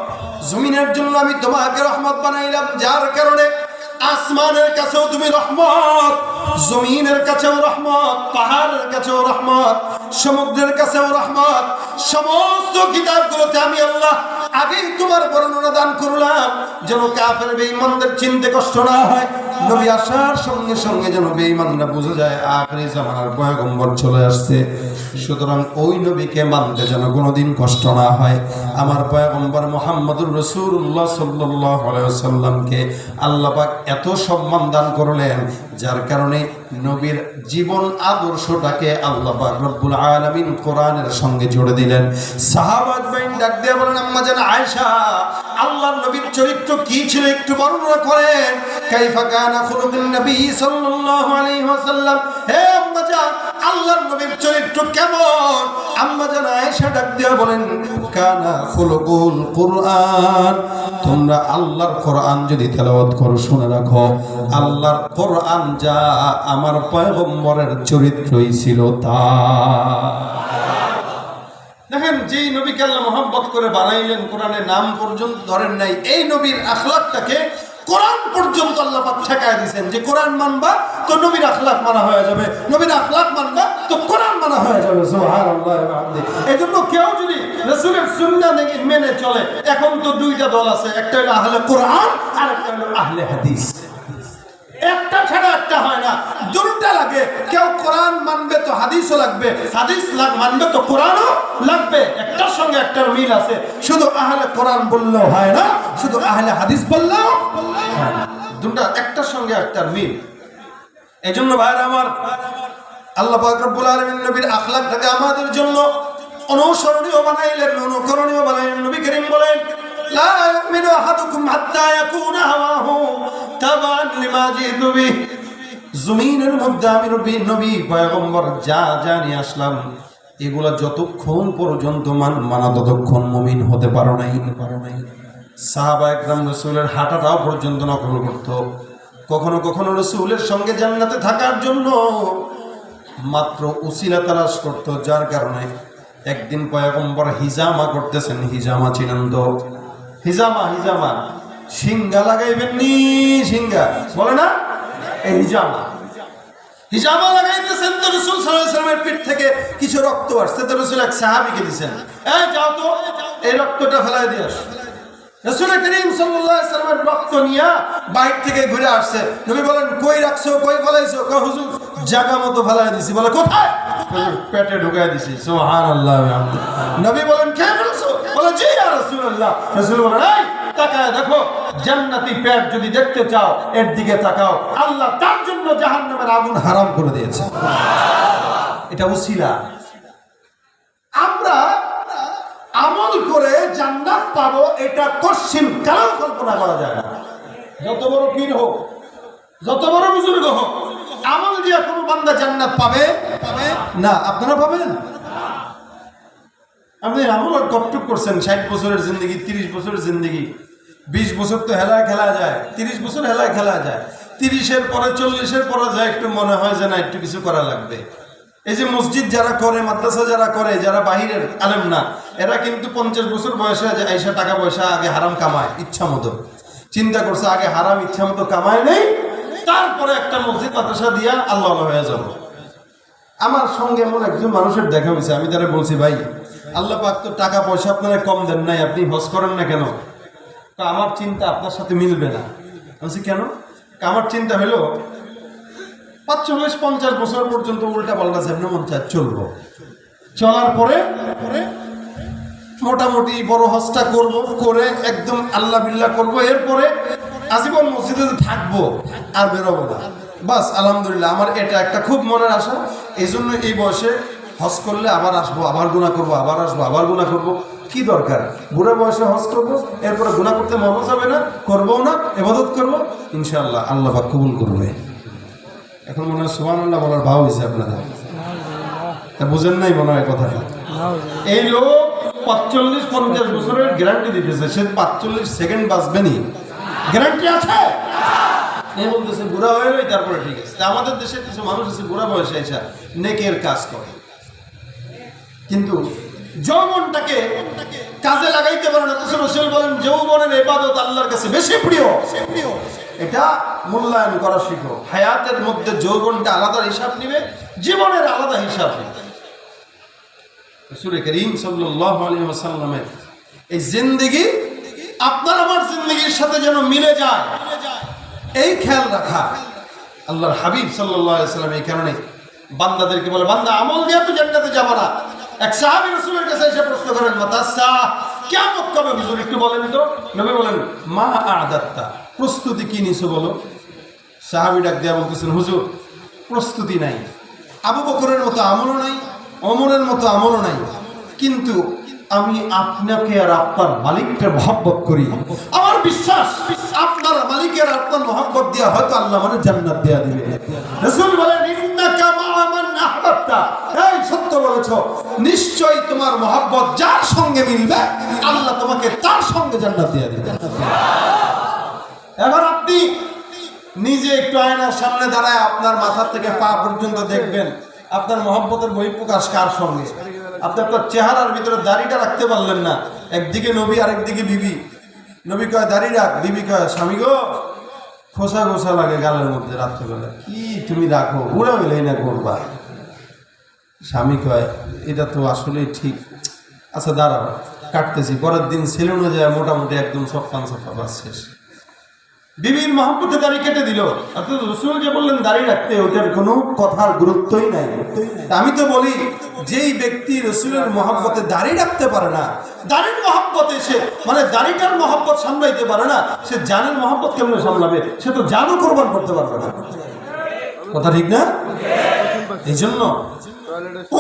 জমিনের জন্য আমি তোমাকে রহমত বানাইলাম, যার কারণে আসমানের কাছেও তুমি রহমত, জমিনের কাছেও রহমত, পাহাড়ের কাছেও রহমত, সমুদ্রের কাছেও রহমত। সমস্ত কিতাবগুলোতে আমি আল্লাহ আগেই তোমার বর্ণনা দান করলাম, যেন কাফের বেঈমানদের চিনতে কষ্ট না হয়। নবী আসার সঙ্গে সঙ্গে যেন বেঈমানরা বুঝে যায় আখিরি জামানার পয়গম্বর চলে আসছে। সুতরাং ওই নবীকে মানতে যেন কোনোদিন কষ্ট না হয়। আমার পয়গম্বর মুহাম্মদুর রাসূলুল্লাহ সাল্লাল্লাহু আলাইহি ওয়াসাল্লামকে আল্লাহ পাক এত সম্মান দান করলেন, যার কারণে নবীর জীবন আদর্শটাকে আল্লাহ পাক রব্বুল আলামিন কোরআনের সঙ্গে জুড়ে দিলেন। সাহাবাত বাইন ডাক দিয়ে বলেন, আম্মা জান আয়েশা, আল্লাহর নবীর চরিত্র কি ছিল একটু বর্ণনা করেন। কাইফা কানা খুলুকুন নবী সাল্লাল্লাহু আলাইহি ওয়াসাল্লাম। হে আম্মা জান, আল্লাহর নবীর চরিত্র কেমন? আম্মা জান আয়েশা ডাক দিয়ে বলেন, কানা খুলুকুল কুরআন। তোমরা আল্লাহর কোরআন যদি তেলাওয়াত করো, শুনে রাখো, আল্লাহর কোরআন যা আমার পয়গম্বরের চরিত্রই ছিল তা। দেখেন, যেই নবীকে আল্লাহ মহব্বত করে বানাইলেন, কোরআনের নাম পর্যন্ত ধরেন নাই, এই নবীর আখলাকটাকে কোরআন পর্যন্ত আল্লাহ পাক ঠেকায় দিয়েছেন যে কোরআন মানবা তো নবীর আখলাক মানা হয়ে যাবে, নবীর আখলাক মানবা তো কোরআন মানা হয়ে যাবে। সুবহানাল্লাহ ওয়া বিহামদিহি। এজন্য কেউ যদি রাসূলের সুন্নাহ মেনে চলে, এখন তো দুইটা দল আছে, একটা হলো আহলে কোরআন আর একটা হলো আহলে হাদিস। একটা ছাড়া একটা হয় না, দুটো লাগে। কেউ কোরআন মানবে তো হাদিসও লাগবে, হাদিস মানবে তো কোরআনও লাগবে। একটার সঙ্গে একটার মিল আছে। শুধু আহলে কোরআন বললেও হয় না, শুধু আহলে হাদিস বললেও হয় না, দুটো একটার সঙ্গে একটার মিল। এজন্য ভাইরা আমার, আল্লাহ পাক রব্বুল আলামিন নবীর আখলাকটাকে আমাদের জন্য অনুসরণীয় বানাইলেন, অনুকরণীয় বানাইলেন। নবী করিম বলেন, লা ইউমিনু আহাদুকুম হাত্তা ইয়াকুনা হাওয়াহু তাবান লিমা জিতু বিহি। জমিনের মধ্যে আমি নবী পয়গম্বর যা জানি আসলাম, এগুলা যতক্ষণ পর্যন্ত মানা ততক্ষণ মুমিন হতে পারো নাই। সাহাবা একরাম রাসূলের হাঁটাটাও পর্যন্ত নকল করত। কখনো কখনো রাসূলের সঙ্গে জান্নাতে থাকার জন্য মাত্র উসিলা তালাশ করত, যার কারণে একদিন পয়গম্বর হিজামা করতেছেন। হিজামা চিনেন তো? হিজামা সিংহা লাগাইবেন নি, সিংহা বলে না, এই হিজামা লাগাইতেছেন। তো রাসূল সাল্লাল্লাহু আলাইহি ওয়াসাল্লামের পিঠ থেকে কিছু রক্ত আসছে, তো রাসূল এক সাহাবীকে দিয়েছেন, যাও তো এই রক্তটা ফেলাই দিয়ে আস। রাসূল করিম সাল্লাল্লাহু আলাইহি ওয়াসাল্লামের রক্ত নিয়ে বাইরে থেকে ঘুরে আসছে। নবী বলেন, কই রাখছো, কই ফলাইছো? কয় হুজুর জায়গা মতো ফেলাই দিছি। বলে কোথায়? পেটে ঢুকাই দিছি। সুবহানাল্লাহ। নবী বলেন, কে ফেলছো? বলে জি ইয়া রাসূলুল্লাহ। রাসূল বলেন, এই তাকায় দেখো, জান্নাতি পেট যদি দেখতে চাও এর দিকে তাকাও, আল্লাহ তার জন্য জাহান্নামের আগুন হারাম করে দিয়েছে। এটা উসিলা। আমরা আমল করে জান্নাত পাবো, এটা কশিন কারো কল্পনা করা যায় না। যত বড় পীর হোক, যত বড় বুজুর্গ হোক, আমল দিয়ে কোনো বান্দা জান্নাত পাবে না। আপনারা পাবেন? আপনি আমল আর কতটুক করছেন? 60 বছরের জিন্দগি, 30 বছরের জিন্দগি, 20 বছর তো হেলায় খেলা যায়, 30 বছর হেলায় খেলা যায়, 30-এর পরে 40-এর পরে যায় একটু মনে হয় যে না একটু কিছু করা লাগবে। এই যে মসজিদ যারা করে, মাদ্রাসা যারা করে, যারা বাহিরের আলেম না, এরা কিন্তু 50 বছর বয়সে আইসা টাকা পয়সা আগে হারাম কামায় ইচ্ছা মতো, চিন্তা করছে আগে হারাম ইচ্ছা মতো কামায় নেই, তারপরে একটা মসজিদ মাদ্রাসা দিয়া আল্লাহ হয়ে যাব। আমার সঙ্গে এমন একজন মানুষের দেখা হয়েছে, আমি তারা বলছি ভাই আল্লাহ পাক তো টাকা পয়সা আপনারা কম দেন নাই, আপনি হজ করেন না কেন? তো আমার চিন্তা আপনার সাথে মিলবে না। বলছি কেন? আমার চিন্তা হলো 45-50 বছর পর্যন্ত উল্টা পাল্টা যেমন মন চায় চলবো, চলার পরে মোটামুটি বড় হজটা করব, করে একদম আল্লাহ বিল্লাহ করবো, এরপরে আজীবন মসজিদে থাকবো আর বেরোবো না। বাস আলহামদুলিল্লাহ, আমার এটা একটা খুব মনের আশা। এই জন্য এই বয়সে হজ করলে আবার আসবো, আবার গুনাহ করবো, আবার আসবো, আবার গুনাহ করবো। কি দরকার? বুড়া বয়সে হজ করবো, এরপরে গুনাহ করতে মন যাবে না, করবো না, ইবাদত করবো, ইনশাআল্লাহ আল্লাহ পাক কবুল করবে। এখন মনে হয় সুবহানাল্লাহ বলার ভাব হয়েছে আপনাদের, বুঝেন নাই মনে হয় কথাটা। এই লোক 45-50 বছরের গ্যারান্টি দিতেছে, সে 45 সেকেন্ড বাঁচবেনি, গ্যারান্টি আছে। এই বলতেছে বুড়া হয়ে গেল তারপরে ঠিক আছে। আমাদের দেশে কিছু মানুষ আছে বুড়া বয়সে এসে নেকের কাজ করে, কিন্তু যৌবনটাকে কাজে লাগাইতে পারে না। রাসূল বলেন যৌবনের ইবাদত আল্লাহর কাছে বেশি প্রিয়, এটা মূল্যায়ন করা শিখো। হায়াতের মধ্যে যৌবনটা আলাদা হিসাব নিবে, জীবনের আলাদা হিসাব নিবে। রাসূল করিম সাল্লাল্লাহু আলাইহি ওয়াসাল্লামের এই জিন্দেগি আপনার আমার জিন্দেগির সাথে যেন মিলে যায়, এই খেয়াল রাখা। আল্লাহর হাবিব সাল্লাল্লাহু আলাইহি ওয়াসাল্লাম এই কারণে বান্দাদেরকে বলে, বান্দা আমল দিয়ে তো জান্নাতে যাব না। এক সাহাবী রাসূলের কাছে এসে প্রশ্ন করেন, মাতাসা, কিয়ামত কবে হুজুর একটু বলেন তো? নবী বলেন, মা আ'দাত্তা, প্রস্তুতি কি নিছো বলো। সাহাবী ডাক দিয়া বলতেছেন, হুজুর প্রস্তুতি নাই, আবু বকরের মতো আমলও নাই, ওমরের মতো আমলও নাই, কিন্তু আমি আপনাকে আর আপনার মালিককে মহব্বত করি। আমার বিশ্বাস আপনার মালিকের আপনার মহব্বত দিয়া হয়তো আল্লাহ মানে জান্নাত দেয়া দিবে। রাসূল বলেন, ইন্নাকা মা'a মান আহবাবতা, এই সত্য বলেছো, নিশ্চয়ই তোমার মহব্বত যার সঙ্গে মিলবে আল্লাহ তোমাকে তার সঙ্গে জান্নাত দেয়া দিবে। এবার আপনি নিজে একটু আয়নার সামনে দাঁড়ায় আপনার মাথা থেকে পা পর্যন্ত দেখবেন আপনার মহব্বতের বহিঃপ্রকাশ কার সঙ্গে। আপনি আপনার চেহারার ভিতরে দাড়িটা রাখতে পারলেন না, একদিকে নবী আর একদিকে বিবি। নবী কয় দাড়ি রাখ, বিবি কয় স্বামী গো খোসা খোসা লাগে গালের মধ্যে রাত্রেবেলা, কি তুমি রাখো, উড়া মিলেই না করবা। স্বামী কয় এটা তো আসলেই ঠিক, আচ্ছা দাঁড়াও কাটতেছি। পরের দিন সেলুনে যায় মোটামুটি একদম সফান সফা বাস শেষ। বিবির মহব্বতে দাড়ি কেটে দিল, অর্থাৎ রাসূল যে বললেন দাড়ি রাখতে, ওটার কোনো কথার গুরুত্বই নাই। আমি তো বলি যেই ব্যক্তি রাসূলের মহব্বতে দাড়ি রাখতে পারে না, দাড়ির মহব্বতে সে মানে দাড়িটার মহব্বত সামলাইতে পারে না, সে জানের মহব্বত কেমনে সামলাবে? সে তো জানও কোরবান করতে পারবে না। কথা ঠিক না? এই জন্য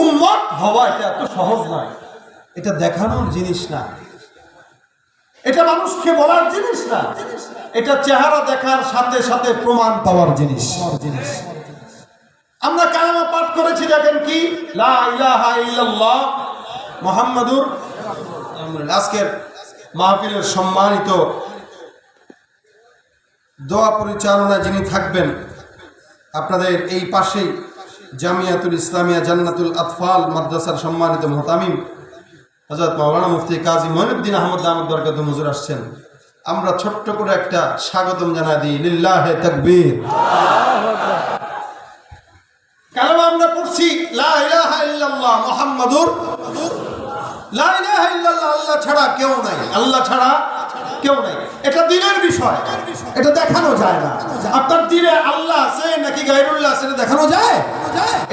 উম্মত হওয়া এটা এত সহজ নয়, এটা দেখানোর জিনিস না, এটা মানুষকে বলার জিনিস না, এটা চেহারা দেখার সাথে সাথে প্রমাণ পাওয়ার জিনিস। আমরা কালেমা পাঠ করেছি, দেখেন কি, লা ইলাহা ইল্লাল্লাহ মুহাম্মাদুর রাসূলুল্লাহ। আজকের মাহফিলের সম্মানিত দোয়া পরিচালনা যিনি থাকবেন, আপনাদের এই পাশেই জামিয়াতুল ইসলামিয়া জান্নাতুল আতফাল মাদ্রাসার সম্মানিত মুহতামিম হযরত মাওলানা মুফতি কাজী মঈনুদ্দিন আহমদ দামাত বরকাতুহু হুজুর আসছেন। আমরা ছোট্ট করে একটা স্বাগতম জানাই দিই। লিল্লাহে তাকবীর। কালেমা আমরা পড়ছি লা ইলাহা ইল্লাল্লাহ মুহাম্মাদুর, লা ইলাহা ইল্লাল্লাহ, আল্লাহ ছাড়া কেউ নাই, আল্লাহ ছাড়া কেউ নাই। এটা দিলের বিষয়, এটা দেখানো যায় না। আপনার দিলে আল্লাহ আছে নাকি গায়রুল্লাহ আছে এটা দেখানো যায়?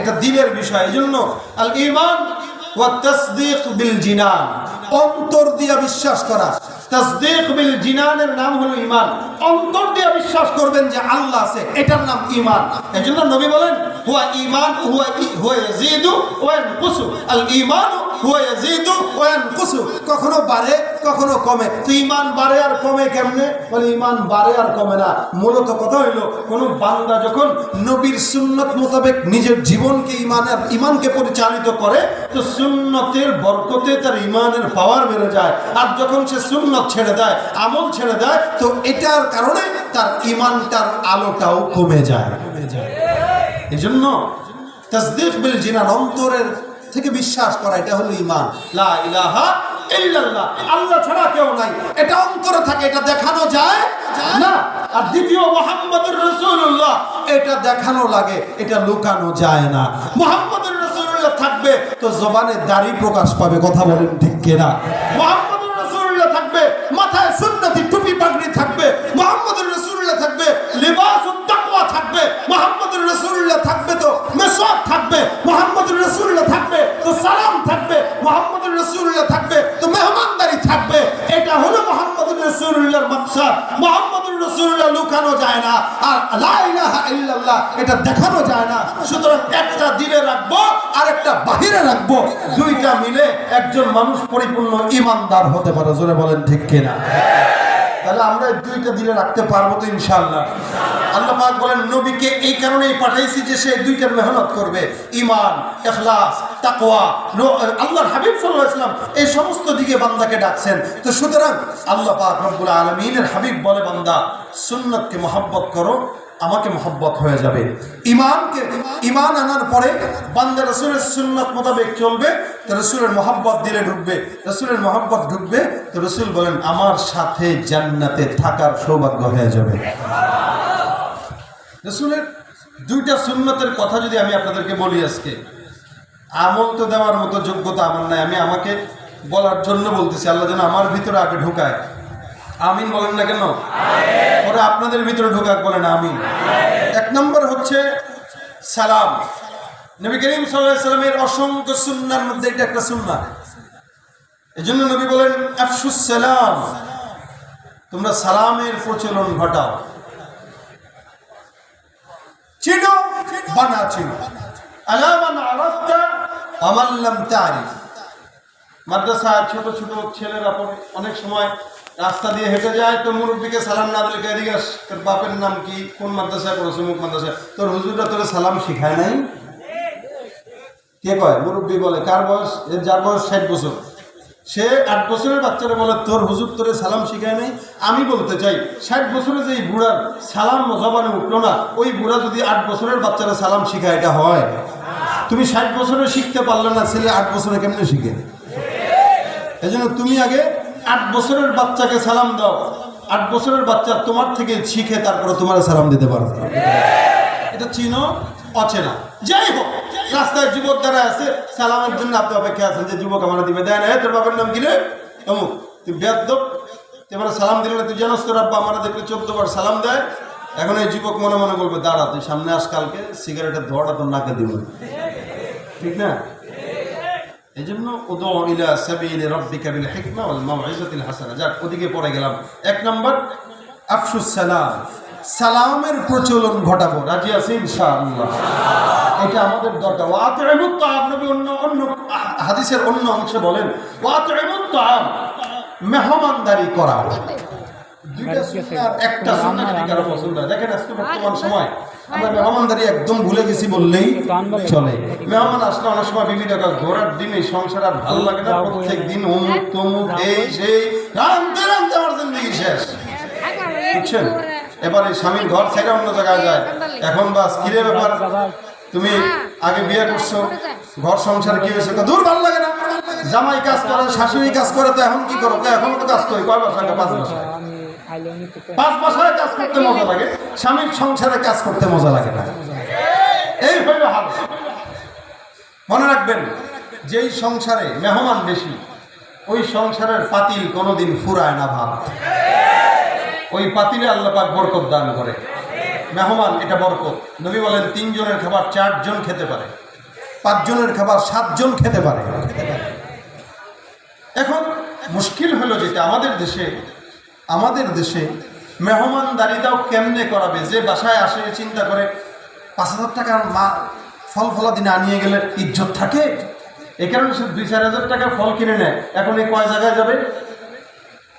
এটা দিলের বিষয়। এই জন্য আল ঈমান ওয়া তাসদীক বিল জিনান, অন্তর দিয়ে বিশ্বাস করা। তাসদীক বিল জিনানের নাম হলো ঈমান। অন্তর দিয়ে বিশ্বাস করবেন যে আল্লাহ আছে, এটার নাম ঈমান। এজন্য নবী বলেন হুয়া ঈমান হুয়া ইয়াজিদু ওয়া ইয়ানকুসু, আল ঈমান ওয়া ইয়াজিদু ওয়া ইয়ানকুসু, কখনো বাড়ে কখনো কমে। তো ঈমান বাড়ে আর কমে কেমনে? বলে ঈমান বাড়ে আর কমে না। মূলত কথা হইলো কোন বান্দা যখন নবীর সুন্নাত মোতাবেক নিজের জীবনকে ঈমানকে পরিচালিত করে, তো সুন্নতের বরকতে তার ঈমানের পাওয়ার বেড়ে যায়। আর যখন সে সুন্নত ছেড়ে দেয়, আমল ছেড়ে দেয়, তো এটার কারণে তার ঈমানটার আলোটাও কমে যায়। এজন্য তাসদীক বিল জিনান, অন্তরের থেকে বিশ্বাস করা, এটা হলো ঈমান। লা ইলাহা ইল্লাল্লাহ, আল্লাহ ছাড়া কেউ নাই, এটা অন্তরে থাকে, এটা দেখানো যায় না। আর দ্বিতীয় মুহাম্মদুর রাসূলুল্লাহ, এটা দেখানো লাগে, এটা লুকানো যায় না। মুহাম্মদুর রাসূলুল্লাহ থাকবে তো জবানে দাড়ি প্রকাশ পাবে, কথা বলেন ঠিক কিনা? মুহাম্মদুর রাসূলুল্লাহ থাকবে, মাথায় সুন্নতি টুপি পাগড়ি থাকবে। মুহাম্মদুর রাসূলুল্লাহ থাকবে, লিবাসুত তাকওয়া থাকবে। মুহাম্মদুর রাসূলুল্লাহ থাকবে তো মিসওয়াক থাকবে। মুহাম্মদুর রাসূলুল্লাহ থাকবে তো সালাম থাকবে। মুহাম্মদুর রাসূলুল্লাহ থাকবে তো মেহমানদারি থাকবে। এটা হলো মুহাম্মদুর রাসূলুল্লাহর মাকসাদ। মুহাম্মদুর রাসূলুল্লাহ লুকানো যায় না, আর লা ইলাহা ইল্লাল্লাহ এটা দেখানো যায় না। সুতরাং একটা দিলে রাখবো আর একটা বাহিরে রাখবো, দুইটা মিলে একজন মানুষ পরিপূর্ণ ঈমানদার হতে পারে। জোরে বলেন ঠিক কিনা? তাহলে আমরা দুইটা দিলে রাখতে পারবো তো ইনশাআল্লাহ। আল্লাহ পাক বলেন নবীকে এই কারণেই পাঠাইছি যে সে দুইটার মেহনত করবে, ঈমান, ইখলাস, তাকওয়া। আল্লাহর হাবিব সাল্লাল্লাহু আলাইহি ওয়াসাল্লাম এই সমস্ত দিকে বান্দাকে ডাকছেন। তো সুতরাং আল্লাহ পাক রব্বুল আলামিনের হাবিব বলে, বান্দা সুন্নাতকে মহব্বত করো, আমাকে মহব্বত হয়ে যাবে। ঈমান আনার পরে বান্দা রাসূলের সুন্নাত মোতাবেক চলবে, তো রাসূলের মহব্বত দিলে ঢুকবে। রাসূলের মহব্বত ঢুকবে তো রাসূল বলেন আমার সাথে জান্নাতে থাকার সৌভাগ্য হয়ে যাবে। রাসূলের দুইটা সুন্নতের কথা যদি আমি আপনাদেরকে বলি আজকে, আমল তো দেওয়ার মতো যোগ্যতা আমার নাই, আমি আমাকে বলার জন্য বলতেছি। আল্লাহ যেন আমার ভিতরে আগে ঢুকায়। আমিন বলেন না কেন? পরে আপনাদের ভিতরে ঢুকাক বলেন আমিন। এক নম্বর হচ্ছে সালাম। নবী করিম সাল্লাল্লাহু আলাইহি ওয়াসাল্লামের অসংখ্য সুন্নাহর মধ্যে এটা একটা সুন্নাহ। এজন্য নবী বলেন আফশুস সালাম, তোমরা সালামের প্রচলন ঘটাও। চিনো বানা চিনো, আলা মান আরাফতা ওয়া মান লাম তারিফ। মাদ্রাসা ছোট ছোট ছেলেরা পড়ে, অনেক সময় রাস্তা দিয়ে হেঁটে যায়, তো মুরব্বীকে সালাম না দিলে জিজ্ঞাস, তোর বাপের নাম কি, কোন মাদ্রাসায় পড়েছে, মুখ মাদ্রাসায়, তোর হুজুরটা তোর সালাম শিখায় নাই? কে কয়? মুরব্বী বলে। কার বয়স? যার বয়স 60 বছর, সে 8 বছরের বাচ্চারা বলে তোর হুজুর তোরে সালাম শিখায় নাই। আমি বলতে চাই 60 বছরে যে বুড়ার সালাম জবানে উঠলো না, ওই বুড়া যদি 8 বছরের বাচ্চারা সালাম শিখায়, এটা হয়? তুমি 60 বছরে শিখতে পারলে না, ছেলে 8 বছরে কেমনে শিখে? এই জন্য তুমি আগে 8 বছরের বাচ্চাকে সালাম দাও, 8 বছরের বাচ্চা তোমার থেকে শিখে তারপরে তোমার সালাম দিতে পারবে। এটা চিনো অচেনা। যাই হোক, রাস্তায় যুবক দ্বারা আছে, সালামের জন্য আপনি অপেক্ষা আছেন যে যুবক আমরা দিবে, দেয় না, তোর বাবার নাম কি রে, অমুক, তুই বেয়াদব, তুই আমার সালাম দিলে না, তুই জানোস তোর আব্বা আমরা দেখলে 14 বার সালাম দেয়। এখন এই যুবক মনে মনে বলবে, দাঁড়া তুই সামনে আস, কালকে সিগারেটের ধোঁয়াটা তোর নাকে দিব, ঠিক না? এই জন্য উদউ ইলা সাবিলি রাব্বিকা বিল হিকমা ওয়াল মাউইযাতিল হাসানা। যাক, ওদিকে পড়ে গেলাম। এক নম্বর আফশুস সালাম, সালামের প্রচলন ঘটাবো। রাজি আছি ইনশাআল্লাহ? এটা আমাদের দরকার। ওয়া আতইমুত তাআম, নবী অন্য হাদিসের অন্য অংশে বলেন ওয়া আতইমুত তাআম, মেহমানদারি করা। দুইটা সুন্নাহ, একটা সুন্নাহ যদি কারো পছন্দ হয়। দেখেন আজকে বর্তমান সময় আমরা মেহমানদারি একদম ভুলে গেছি বললেই চলে। মেহমান আসলে অনেক সময় বিবি টাকা ঘোরার দিন এই সংসার আর ভালো লাগে না, প্রত্যেক দিন অমুক তমুক এই সেই, রামতে রামতে আমার জিন্দগি শেষ, বুঝছেন? এবার এই স্বামীর ঘর ছেড়ে অন্য জায়গায় যায়। এখন বাস কিরে ব্যাপার, তুমি আগে বিয়ে করছো, ঘর সংসার কি হয়েছে, দূর ভালো লাগে না। জামাই কাজ করে, শাশুড়ি কাজ করে, তো এখন কি করো? এখন তো কাজ করি, কয় বাসায়? 5 বাসায়। 5 বাসায় কাজ করতে মজা লাগে, স্বামীর সংসারে কাজ করতে মজা লাগে না। এই হইল হাল। মনে রাখবেন, যেই সংসারে মেহমান বেশি, ওই সংসারের পাতিল কোনোদিন ফুরায় না ভাত। ওই পাতিলে আল্লাহ পাক বরকত দান করে। মেহমান এটা বরকত। নবী বলেন 3 জনের খাবার 4 জন খেতে পারে, 5 জনের খাবার 7 জন খেতে পারে। এখন মুশকিল হলো যেটা আমাদের দেশে মেহমানদারিটাও কেমনে করাবে। যে বাসায় আসে চিন্তা করে 5,000 টাকার ফল ফলা দিনে আনিয়ে গেলে ইজ্জত থাকে, এই কারণে সে 2-4 হাজার টাকা ফল কিনে নেয়। এখন এই কয় জায়গায় যাবে?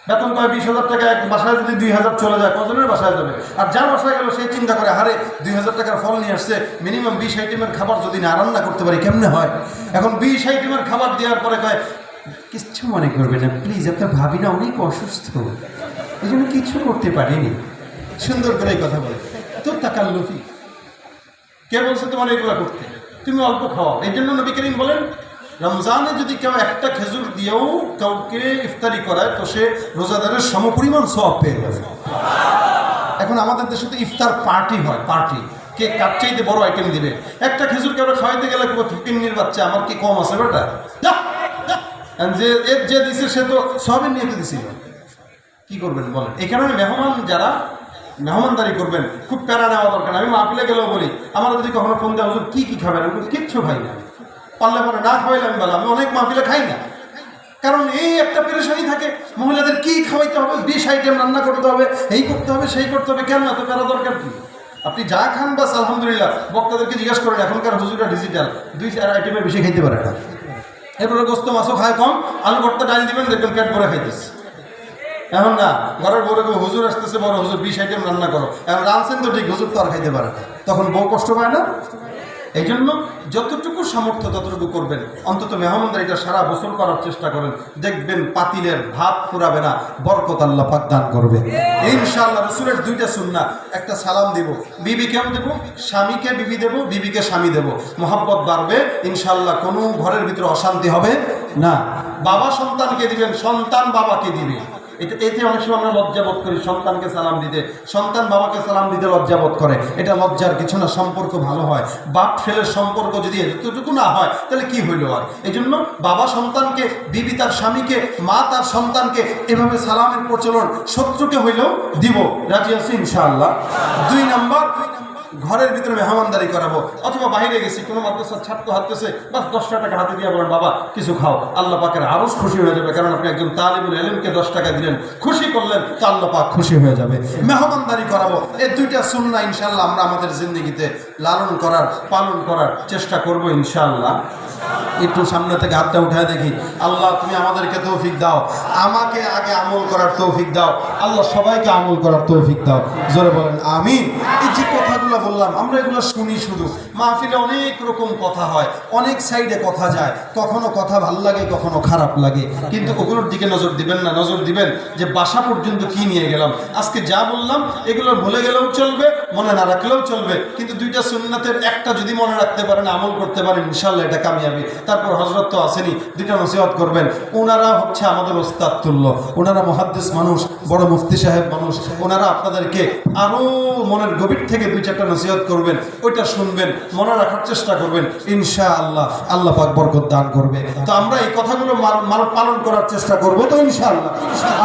বেতন পায় 20,000 টাকা, এক বাসায় যদি 2,000 চলে যায় কজনের বাসায় যাবে? আর যার বাসায় গেল সেই চিন্তা করে, হারে 2,000 টাকার ফল নিয়ে আসছে, মিনিমাম 20 আইটেমের খাবার যদি না রান্না করতে পারি কেমনে হয়? এখন 20 আইটেমের খাবার দেওয়ার পরে কয়, কিচ্ছু মনে করবে না প্লিজ, আপনার ভাবি না অনেক অসুস্থ, এই জন্য কিছু করতে পারিনি। সুন্দর করে এই কথা বলে। তো তাকাল্লুফি, কে বলছে তোমার এগুলো করতে? তুমি অল্প খাওয়াও। এই জন্য নবী করিম বলেন, রমজানে যদি কেউ একটা খেজুর দিয়েও কাউকে ইফতারি করায় তো সে রোজাদারের সমপরিমাণ সওয়াব পেয়ে যাবে। এখন আমাদের দেশে তো ইফতার পার্টি হয়, পার্টি, কে কার চাইতে বড় আইটেম দিবে। একটা খেজুর কেউ খাওয়াইতে গেলে ফিকিন্নির বাচ্চা, আমার কি কম আছে বেটা? যে দিছে সে তো সবের নিয়ে দিছিল, কি করবেন বলেন? এই কারণে মেহমান যারা মেহমানদারি করবেন খুব প্যারা নেওয়া দরকার। আমি মাহফিলে গেলেও বলি, আমার যদি কখনো ফোন দেওয়া হুজুর কি খাবেন, আমি কিচ্ছু খাই না, পারলে পরে না খাওয়াইলে আমি বলা, আমি অনেক মাহফিলে খাই না। কারণ এই একটা পেরেশানি থাকে, মহিলাদের কি খাওয়াইতে হবে, 20 আইটেম রান্না করতে হবে, এই করতে হবে সেই করতে হবে, কেন এত প্যারা দরকার কি? আপনি যা খান বাস আলহামদুলিল্লাহ। বক্তাদেরকে জিজ্ঞাসা করেন, এখনকার হুজুররা ডিজিটাল, 2-4 আইটেমের বেশি খাইতে পারে না। এরপরে গোস্ত মাছও খায় কম, আলু ভর্তা ডাল দিবেন, দেখবেন পেট ভরে খাইতেছে। এখন না, ঘরের বড় হুজুর আসতেছে, বড় হুজুর 20 আইটেম রান্না করো, এখন রাঁধছেন তো ঠিক, হুজুর তো আর খাইতে পারে না, তখন বউ কষ্ট পায় না? এই জন্য যতটুকু সামর্থ্য ততটুকু করবেন। অন্তত মেহমানদারিটা সারা বছর করার চেষ্টা করেন, দেখবেন পাতিলের ভাত ফুরাবে না, বরকত আল্লাহ পাক দান করবে ইনশাআল্লাহ। রাসূলের 2টা সুন্নাহ, একটা সালাম দেব, বিবিকেও দেব, স্বামীকে বিবি দেব, বিবিকে স্বামী দেব, মহব্বত বাড়বে ইনশাআল্লাহ, কোনো ঘরের ভিতরে অশান্তি হবে না। বাবা সন্তানকে দিবেন, সন্তান বাবাকে দিবে। এতে অনেক সময় আমরা লজ্জাবোধ করি সন্তানকে সালাম দিতে, সন্তান বাবাকে সালাম দিতে লজ্জাবোধ করে। এটা লজ্জার কিছু না, সম্পর্ক ভালো হয়। বাপ ছেলের সম্পর্ক যদি এতটুকু না হয় তাহলে কি হইল আর? এই জন্য বাবা সন্তানকে, বিবি তার স্বামীকে, মা তার সন্তানকে এভাবে সালামের প্রচলন শত্রুকে হইলেও দিব, রাজি আছি ইনশাআল্লাহ। 2 নাম্বার, ঘরের ভিতরে মেহমানদারি করাবো, অথবা বাইরে গেছি কোনো মাদ্রাসার ছাত্র হাঁটতেছে, বাস 10টা টাকা হাতে দিয়ে বলেন, বাবা কিছু খাও, আল্লাহ পাকের আরো খুশি হয়ে যাবে। কারণ আপনি একজন তালিবুল ইলমকে 10 টাকা দিলেন, খুশি করলেন, তো আল্লাহ পাক খুশি হয়ে যাবে। মেহমানদারি করাবো, এই 2টা সুন্নাহ ইনশাআল্লাহ আমরা আমাদের জিন্দগিতে লালন করার, পালন করার চেষ্টা করব ইনশাআল্লাহ। একটু সামনে থেকে হাতটা উঠায় দেখি। আল্লাহ তুমি আমাদেরকে তৌফিক দাও, আমাকে আগে আমল করার তৌফিক দাও, আল্লাহ সবাইকে আমল করার তৌফিক দাও, জোরে বলেন আমিন। এই যে কথাগুলো বললাম, আমরা এগুলো শুনি শুধু, মাহফিলে অনেক রকম কথা হয়, অনেক সাইডে কথা যায়, কখনো কথা ভালো লাগে, কখনো খারাপ লাগে, কিন্তু ওগুলোর দিকে নজর দিবেন না। নজর দিবেন যে বাসা পর্যন্ত কি নিয়ে গেলাম। আজকে যা বললাম এগুলো ভুলে গেলেও চলবে, মনে না রাখলেও চলবে, কিন্তু 2টা সুন্নাতের একটা যদি মনে রাখতে পারেন, আমল করতে পারেন, ইনশাআল্লাহ এটা কামিয়াবি। তারপর হযরত তো আসেনি, 2টা নসিহত করবেন। ওনারা হচ্ছে আমাদের ওস্তাদ তুল্য, ওনারা মুহাদ্দিস মানুষ, বড় মুফতি সাহেব মানুষ, ওনারা আপনাদেরকে আরো মনের গভীর থেকে 2-4টা নসিহত করবেন, ওইটা শুনবেন, মনে রাখার চেষ্টা করবেন, ইনশাআল্লাহ আল্লাহ পাক বরকত দান করবে। তো আমরা এই কথাগুলো পালন করার চেষ্টা করব, তো ইনশাআল্লাহ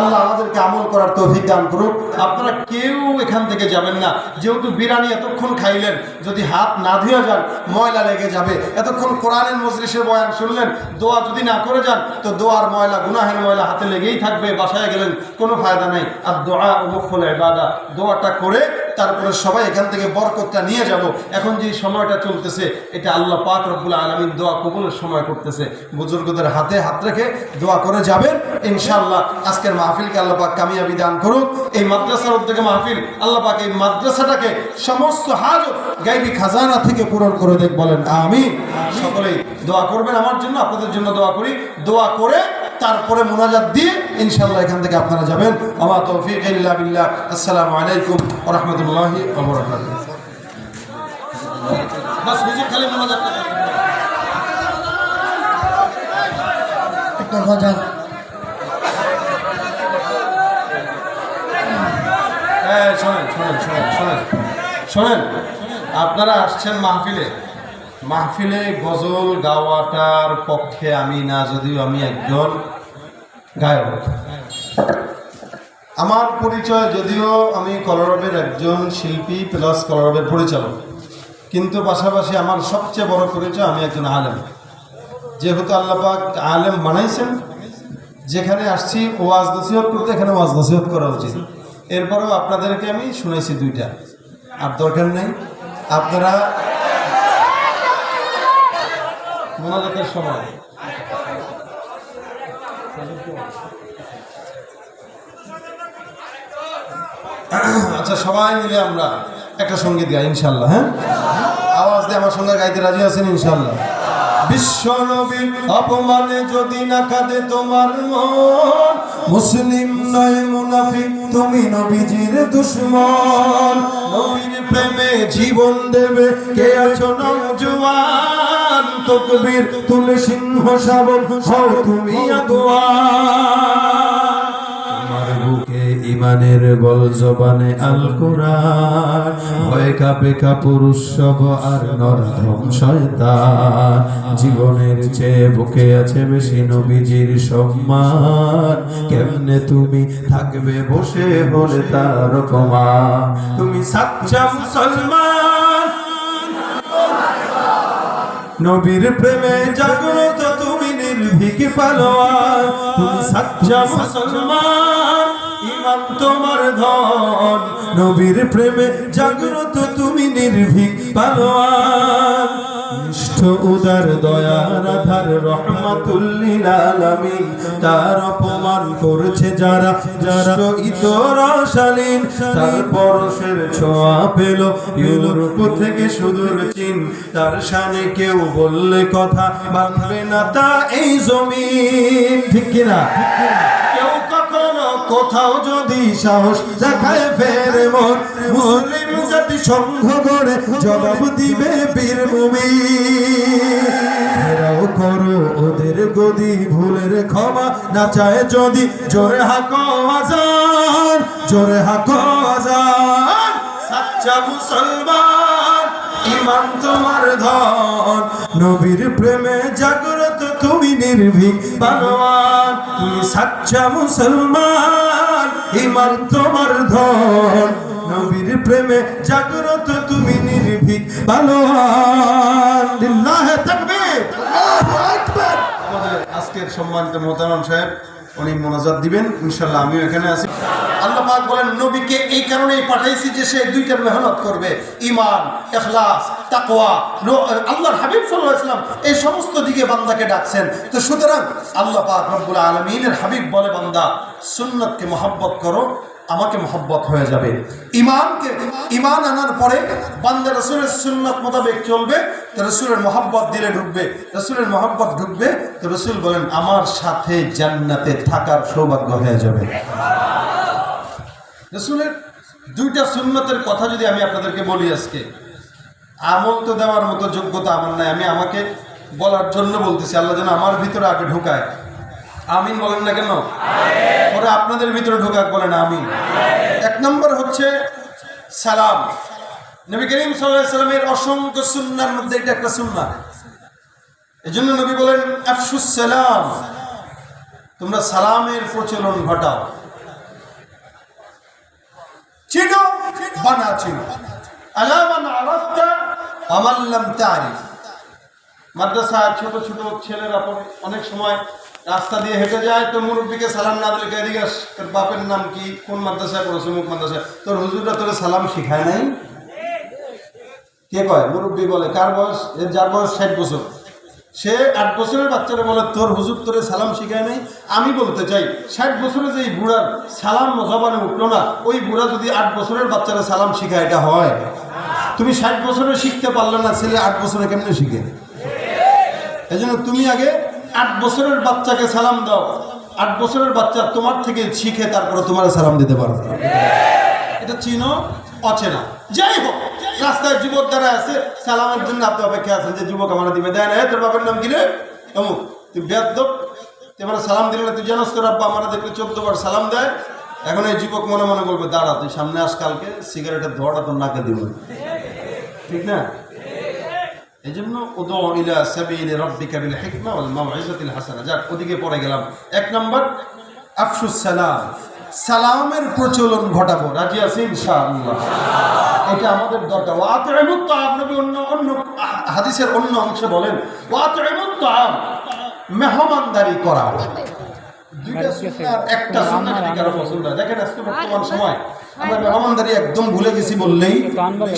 আল্লাহ আমাদেরকে আমল করার তৌফিক দান করুক। আপনারা কেউ এখান থেকে যাবেন না, যেহেতু বিরিয়ানি এতক্ষণ খাইলেন, যদি হাত না ধুয়ে যান ময়লা লেগে যাবে। এতক্ষণ কোরআনের মজলিসের বয়ান শুনলেন, দোয়া যদি না করে যান তো দোয়ার ময়লা, গুনাহের ময়লা হাতে লেগেই থাকবে, বাসায় গেলেন কোনো ফায়দা নাই। আর দোয়া মুখল ইবাদা, দোয়াটা করে তারপরে সবাই এখান থেকে বরকতটা নিয়ে যাব। এখন যে সময়টা চলতেছে এটা আল্লাহ পাক রব্বুল আলামিন দোয়া কবুলের সময় করতেছে। বুজুর্গদের হাতে হাত রেখে দোয়া করে যাবেন ইনশাআল্লাহ। আজকের মাহফিলকে আল্লাহ পাক কামিয়াবি দান করুক। এই মাদ্রাসার উদ্যোগে মাহফিল, আল্লাহ পাক এই মাদ্রাসাটাকে সমস্ত হাজত গায়বী খাজানা থেকে পূরণ করে দেখ, বলেন আমিন। সকলেই দোয়া করবেন আমার জন্য, আপনাদের জন্য দোয়া করি। দোয়া করে তারপরে মুনাজাত দিয়ে ইনশাআল্লাহ এখান থেকে আপনারা যাবেন। আমা তৌফিক ইল্লা বিল্লাহ। আসসালামু আলাইকুম ওয়া রাহমাতুল্লাহি ওয়া বারাকাতুহু। বাস হুজুর খালি মুনাজাত করবেন। একটা বাজার শোনেন, আপনারা আসছেন মাহফিলে গজল গাওয়াটার পক্ষে আমি না, যদিও আমি একজন গায়ক। আমার পরিচয়, যদিও আমি কলরবের একজন শিল্পী প্লাস কলরবের পরিচালক, কিন্তু পাশাপাশি আমার সবচেয়ে বড় পরিচয় আমি একজন আলেম। যেহেতু আল্লাহ পাক আলেম বানাইছেন, যেখানে আসছি ওয়াজ নসিহত করতে, এখানে ওয়াজ নসিহত করা উচিত। এরপরেও আপনাদেরকে আমি শুনেছি 2টা, আর দরকার নেই। আপনারা মোনাজাতের সময়। আচ্ছা, সবাই মিলে আমরা একটা সঙ্গীত গাই ইনশাল্লাহ। হ্যাঁ, আওয়াজ দিয়ে আমার সঙ্গে গাইতে রাজি আছেন ইনশাল্লাহ? বিশ্ব নবীর অপমানে যদি না কাঁদে তোমার মন, মুসলিম নয় মুনাফিক তুমি নবীজির দুশমন। নবীর প্রেমে জীবন দেবে কে আছো নওজোয়ান, তাকবীর তুলে সিংহ শাবক হও তুমি আগুয়ান। তোমার বুকে ইমানের বল জবানে আল কোরআন, ভয় কাঁপে কাপুরুষ সব আর নরধম শয়তান। জীবনের চেয়ে বুকে আছে বেশি নবীজির সম্মান, কেমনে তুমি থাকবে বসে বলে তার কমান। তুমি সাচ্চা মুসলমান, নবীর প্রেমে জাগ্রত তুমি নির্ভীক পালোয়ান। তুমি সাচ্চা মুসলমান, ইমান তোমার ধন, নবীর প্রেমে জাগ্রত তুমি নির্ভীক পালোয়ান। নিষ্ঠ উদার দয়ার আধার রহমাতুল লিল আলামিন, তার অপমান করছে যারা যারা ইতরশালীন। তার পরশের ছোঁয়া পেল ইউরোপ থেকে সুদূর চীন, তার শানে কেউ বললে কথা মানবে না তা এই জমিন। ঠিক কিনা? কেউ কখনো কোথাও যদি সাহস দেখায় ফেরে মন, মুসলিম জাতি সংঘ গড়ে জবাব দিবে বীর মুমিন। ঘেরাও করো ওদের গদি, ভুলের ক্ষমা না চায় যদি, জোরে হাকো আজান, জোরে হাকো আজান। সাচ্চা মুসলমান, ইমান তোমার ধন, নবীর প্রেমে জাগ্রত তুমি নির্ভীক পালোয়ান। তুমি সাচ্চা মুসলমান, ইমান তোমার ধন, নবীর প্রেমে জাগ্রত তুমি নির্ভীক পালোয়ান। লিল্লাহি তাকবীর, আল্লাহু আকবার। আমাদের আজকের সম্মানিত মোহতারাম সাহেব উনি মোনাজাত দিবেন ইনশাআল্লাহ, আমিও এখানে আছি। আল্লাহ পাক বলেন নবীকে এই কারণেই পাঠাইছি যে সে দুইটার মেহনত করবে, ঈমান, ইখলাস, তাকওয়া। আল্লাহর হাবিব সাল্লাল্লাহু আলাইহি ওয়াসাল্লাম এই সমস্ত দিকে বান্দাকে ডাকছেন। তো সুতরাং আল্লাহ পাক রব্বুল আলামিনের হাবিব বলে, বান্দা সুন্নাতকে মহব্বত করো, আমাকে মহব্বত হয়ে যাবে। ঈমান আনার পরে বান্দা রাসূলের সুন্নাত মোতাবেক চলবে, তো রাসূলের মহব্বত দিলে ঢুকবে। রাসূলের মহব্বত ঢুকবে তো রাসূল বলেন আমার সাথে জান্নাতে থাকার সৌভাগ্য হয়ে যাবে। রাসূলের দুইটা সুন্নতের কথা যদি আমি আপনাদেরকে বলি আজকে, আমল তো দেওয়ার মতো যোগ্যতা আমার নাই, আমি আমাকে বলার জন্য বলতেছি। আল্লাহ যেন আমার ভিতরে আগে ঢুকায়। আমিন বলেন না কেন? পরে আপনাদের ভিতরে ঢুকাক বলেন আমিন। এক নম্বর হচ্ছে সালাম। নবী করিম সাল্লাল্লাহু আলাইহি সাল্লামের অসংখ্য সুন্নাহর মধ্যে এটা একটা সুন্নাহ। এজন্য নবী বলেন আফশুস সালাম, তোমরা সালামের প্রচলন ঘটাও। চিনো বানা চিনো, আলা মান আরাফতা ওয়া মান লাম তারিফ। মাদ্রাসায় ছোট ছোট ছেলেরা অনেক সময় রাস্তা দিয়ে হেঁটে যায়, তো মুরব্বীকে সালাম না দিলে এদিকে তোর বাপের নাম কি, কোন মাদ্রাসায় পড়েছে, মুখ মাদ্রাসায়, তোর হুজুররা তোর সালাম শিখায় নাই? কে কয়? মুরব্বী বলে। কার বয়স? যার বয়স 60 বছর, সে 8 বছরের বাচ্চারা বলে তোর হুজুর তোরে সালাম শিখায় নাই। আমি বলতে চাই 60 বছরে যে বুড়ার সালাম জবানে উঠলো না, ওই বুড়া যদি 8 বছরের বাচ্চারা সালাম শিখায়, এটা হয়? তুমি 60 বছরে শিখতে পারলে না, ছেলে 8 বছরে কেমনে শিখে? এই জন্য তুমি আগে 8 বছরের বাচ্চাকে সালাম দাও, 8 বছরের বাচ্চা তোমার থেকে শিখে তারপরে তোমার সালাম দিতে পারবে। এটা চিনো অচেনা। যাই হোক, রাস্তায় যুবক দ্বারা আছে, সালামের জন্য আপনি অপেক্ষা আছেন যে যুবক আমার দিবে, দেয় না। তোর বাবার নাম কি রে? অমুক। তুই বেয়াদব, তুই আমার সালাম দিলে না, তুই জানোস তোর আব্বা আমার দেখলে 14 বার সালাম দেয়। এখন এই যুবক মনে মনে বলবে দাঁড়া, তুই সামনে আস, কালকে সিগারেটের ধোঁয়াটা তোর নাকে দিব। ঠিক না? এই জন্য উদউ ইলা সাবিলি রাব্বিকা বিল হিকমা ওয়াল মাউইযাতিল হাসানা। যাক, ওদিকে পড়ে গেলাম। এক নম্বর আফশুস সালাম, সালামের প্রচলন ঘটাবো। রাজি আছি ইনশাআল্লাহ? এটা আমাদের দরকার। ওয়া আতইমুত তাআম, নবী অন্য হাদিসের অন্য অংশে বলেন ওয়া আতইমুত তাআম, মেহমানদারি করা। দুইটা সুন্নার একটা সুন্নাহ যদি কারো পছন্দ হয়, দেখেন আজকে বর্তমান সময় আমরা মেহমানদারি একদম ভুলে গেছি বললেই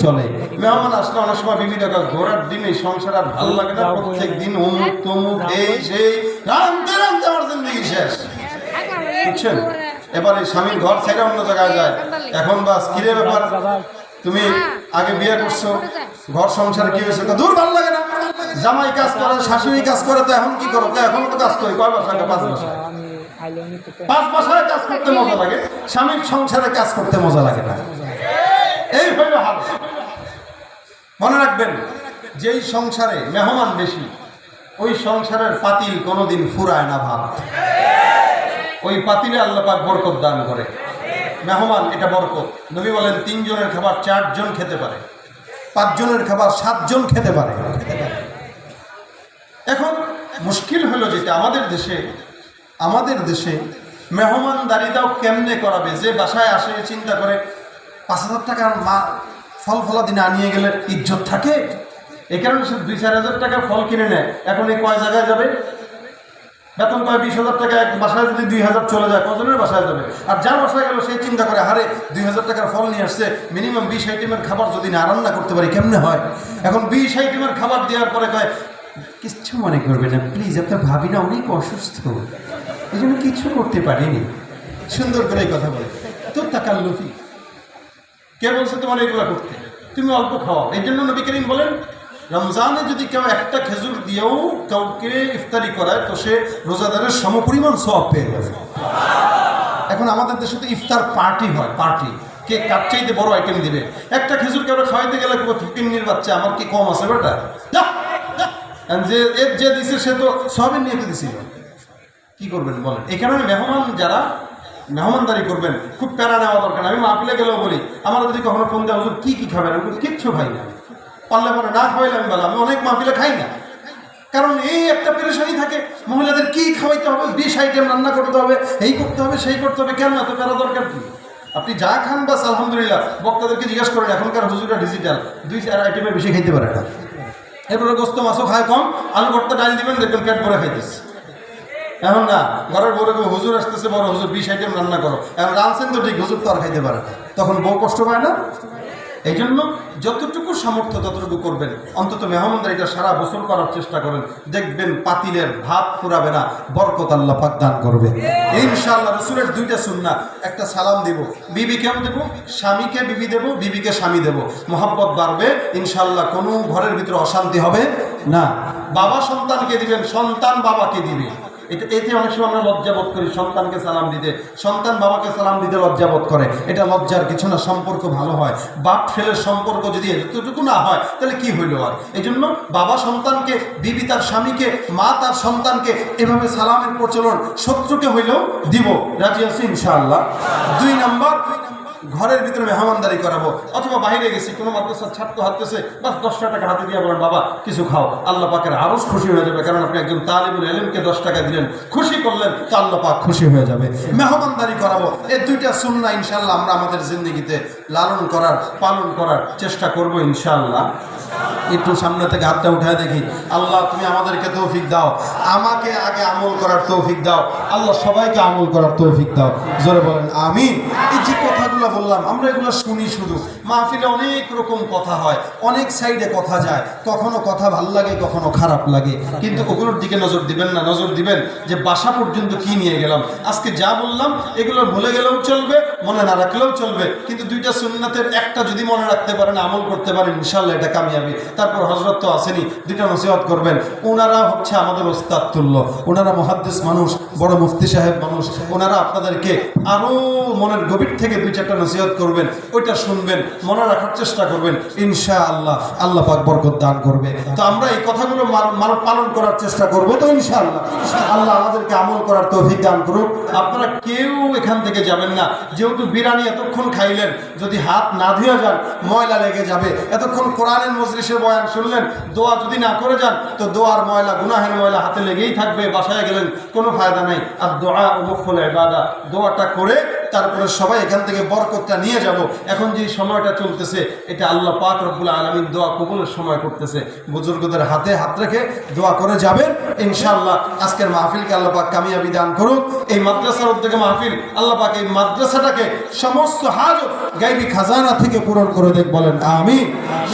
চলে। মেহমান আসলে অনেক সময় বিভিন্ন ঘোরার দিনে সংসার আর ভালো লাগে না, প্রত্যেক দিন অমুক তমুক এই সেই রামতে রামতে আমার জিন্দগি শেষ, বুঝছেন? এবার এই স্বামীর ঘর ছেড়ে অন্য জায়গায় যায়, এখন বাস কিরে ব্যাপার, তুমি আগে বিয়ে করছো, ঘর সংসার কি হয়েছে, দূর ভালো লাগে না, জামাই কাজ করে শাশুড়ি কাজ করে, তো এখন কি করো, এখন তো কাজ করি, কয় বাসায়, 5 বাসায়, 5 বাসায় কাজ করতে মজা লাগে, স্বামীর সংসারে কাজ করতে মজা লাগে না। এই হইল হাল। মনে রাখবেন, যেই সংসারে মেহমান বেশি ওই সংসারের পাতিল কোনোদিন ফুরায় না ভাত, ওই পাতিলে আল্লাহ পাক বরকত দান করে। মেহমান এটা বরকত। নবী বলেন 3 জনের খাবার 4 জন খেতে পারে, 5 জনের খাবার 7 জন খেতে পারে। এখন মুশকিল হলো যেটা আমাদের দেশে মেহমানদারিটাও কেমনে করাবে, যে বাসায় আসে চিন্তা করে 5,000 টাকার ফল ফলাদি না নিয়ে গেলে ইজ্জত থাকে, এই কারণে সে 2-4 হাজার টাকার ফল কিনে নেয়। এখন এই কয় জায়গায় যাবে, বেতন পায় 20,000 টাকা, এক বাসায় যদি 2,000 চলে যায় কজনের বাসায় যাবে? আর যার বাসায় গেল সেই চিন্তা করে, হারে 2,000 টাকার ফল নিয়ে আসছে, মিনিমাম 20 আইটেমের খাবার যদি না রান্না করতে পারি কেমনে হয়। এখন 20 আইটেমের খাবার দেওয়ার পরে কয়, কিচ্ছু মনে করবে না প্লিজ, আপনার ভাবি না অনেক অসুস্থ, এই জন্য কিছু করতে পারিনি। সুন্দর করে এই কথা বলে, তোর তাকাল্লুফি কে বলছে তোমার এগুলো করতে, তুমি অল্প খাওয়াও। এই জন্য নবী করিম বলেন, রমজানে যদি কেউ একটা খেজুর দিয়েও কাউকে ইফতারি করায় তো সে রোজাদারের সমপরিমাণ সওয়াব পেয়ে যাবে। এখন আমাদের দেশে তো ইফতার পার্টি হয়, পার্টি, কে কার চাইতে বড় আইটেম দিবে। একটা খেজুর কেউ খাওয়াইতে গেলে ফিকিন্নির বাচ্চা, আমার কি কম আছে বেটা, যে দিছে সে তো সবের নিয়ে দিছিল, কি করবেন বলেন। এই কারণে মেহমানদারি করবেন, খুব প্যারা নেওয়া দরকার। আমি মাহফিলে গেলেও বলি, আমার যদি কখনো ফোন দেওয়া হুজুর কি খাবেন, আমি কিচ্ছু খাই না, পারলে পরে না খাওয়াইলে আমি বলা, আমি অনেক মাহফিলে খাই না, কারণ এই একটা পেরেশানি থাকে, মহিলাদের কি খাওয়াইতে হবে, 20 আইটেম রান্না করতে হবে, এই করতে হবে সেই করতে হবে, কেন এত প্যারা দরকার কি? আপনি যা খান বাস আলহামদুলিল্লাহ। বক্তাদেরকে জিজ্ঞাসা করেন, এখনকার হুজুররা ডিজিটাল, 2-4 আইটেমের বেশি খাইতে পারে না। এরপরে গোস্ত মাছও খায় কম, আলু ভর্তা ডাল দিবেন, দেখবেন পেট ভরে খাইতেছে। এখন না, ঘরের বড় হুজুর আসতেছে, বড় হুজুর 20 আইটেম রান্না করো, এখন রাঁধছেন তো ঠিক, হুজুর তো আর খাইতে পারে না, তখন বউ কষ্ট পায় না। এই জন্য যতটুকু সামর্থ্য ততটুকু করবেন, অন্তত মেহমানদারিটা সারা বছর করার চেষ্টা করেন, দেখবেন পাতিলের ভাত ফুরাবে না, বরকত আল্লাহ পাক দান করবে ইনশাআল্লাহ। রাসূলের 2টা সুন্নাহ, একটা সালাম দেব, বিবিকেও দেব, স্বামীকে বিবি দেব, বিবিকে স্বামী দেব, মহব্বত বাড়বে ইনশাআল্লাহ, কোনো ঘরের ভিতরে অশান্তি হবে না। বাবা সন্তানকে দিবেন, সন্তান বাবাকে দিবে, এতে অনেক সময় আমরা লজ্জাবোধ করি সন্তানকে সালাম দিতে, সন্তান বাবাকে সালাম দিতে লজ্জাবোধ করে, এটা লজ্জার কিছু না, সম্পর্ক ভালো হয়। বাপ ছেলের সম্পর্ক যদি এতটুকু না হয় তাহলে কি হইল আর। এই জন্য বাবা সন্তানকে, বিবি তার স্বামীকে, মা তার সন্তানকে এভাবে সালামের প্রচলন শত্রুকে হইলেও দিব, রাজি আছি ইনশাআল্লাহ। 2 নম্বর, ঘরের ভিতরে মেহমানদারি করাবো, অথবা বাইরে গেছি কোনো মাদ্রাসার ছাত্র হাঁটতেছে, বাস 10 টাকা হাতে দিয়ে বলেন বাবা কিছু খাও, আল্লাহ পাকের আরো খুশি হয়ে যাবে, কারণ আপনি একজন তালিবুল ইলমকে 10 টাকা দিলেন, খুশি করলেন তো আল্লাহ পাক খুশি হয়ে যাবে। মেহমানদারি করাবো, এই 2টা সুন্নাহ ইনশাআল্লাহ আমরা আমাদের জিন্দগিতে লালন করার, পালন করার চেষ্টা করব ইনশাআল্লাহ। একটু সামনে থেকে হাতটা উঠায় দেখি, আল্লাহ তুমি আমাদেরকে তৌফিক দাও, আমাকে আগে আমল করার তৌফিক দাও, আল্লাহ সবাইকে আমল করার তৌফিক দাও, জোরে বলেন আমিন। এই যে কথাগুলো বললাম, আমরা এগুলো শুনি, শুধু মাহফিলে অনেক রকম কথা হয়, অনেক সাইডে কথা যায়, কখনো কথা ভালো লাগে, কখনো খারাপ লাগে, কিন্তু ওগুলোর দিকে নজর দিবেন না, নজর দিবেন যে বাসা পর্যন্ত কি নিয়ে গেলাম। আজকে যা বললাম এগুলো ভুলে গেলেও চলবে, মনে না রাখলেও চলবে, কিন্তু 2টা সুন্নাতের একটা যদি মনে রাখতে পারেন, আমল করতে পারেন, ইনশাআল্লাহ এটা কামিয়াবি। তারপর হযরত তো আসেনি, 2টা নসিহত করবেন, ওনারা হচ্ছে আমাদের ওস্তাদ তুল্য, ওনারা মুহাদ্দিস মানুষ, বড় মুফতি সাহেব মানুষ, ওনারা আপনাদেরকে আরো মনের গভীর থেকে 2-4টা নসিহত করবেন, ওইটা শুনবেন, মনে রাখার চেষ্টা করবেন, ইনশাআল্লাহ আল্লাহ পাক বরকত দান করবে। তো আমরা এই কথাগুলো পালন করার চেষ্টা করব তো ইনশাআল্লাহ, আল্লাহ আমাদেরকে আমল করার তৌফিক দান করুক। আপনারা কেউ এখান থেকে যাবেন না, যেহেতু বিরিয়ানি এতক্ষণ খাইলেন, যদি হাত না ধুয়ে যান ময়লা লেগে যাবে। এতক্ষণ কোরআনের মজলিসের বয়ান শুনলেন, দোয়া যদি না করে যান তো দোয়ার ময়লা, গুনাহের ময়লা হাতে লেগেই থাকবে, বাসায় গেলেন কোনো ফায়দা নাই। আর দোয়া মুখুল ইবাদা, দোয়াটা করে তারপরে সবাই এখান থেকে বরকতটা নিয়ে যাব। এখন যে সময়টা চলতেছে এটা আল্লাহ পাক রব্বুল আলামিন দোয়া কবুলের সময় করতেছে। বুজুর্গদের হাতে হাত রেখে দোয়া করে যাবেন ইনশাআল্লাহ। আজকের মাহফিলকে আল্লাহ পাক কামিয়াবি দান করুন। এই মাদ্রাসার উদ্যোগে মাহফিল, আল্লাহ পাক এই মাদ্রাসাটাকে সমস্ত হাজত গায়বী খাজানা থেকে পূরণ করে দেখ, বলেন আমিন।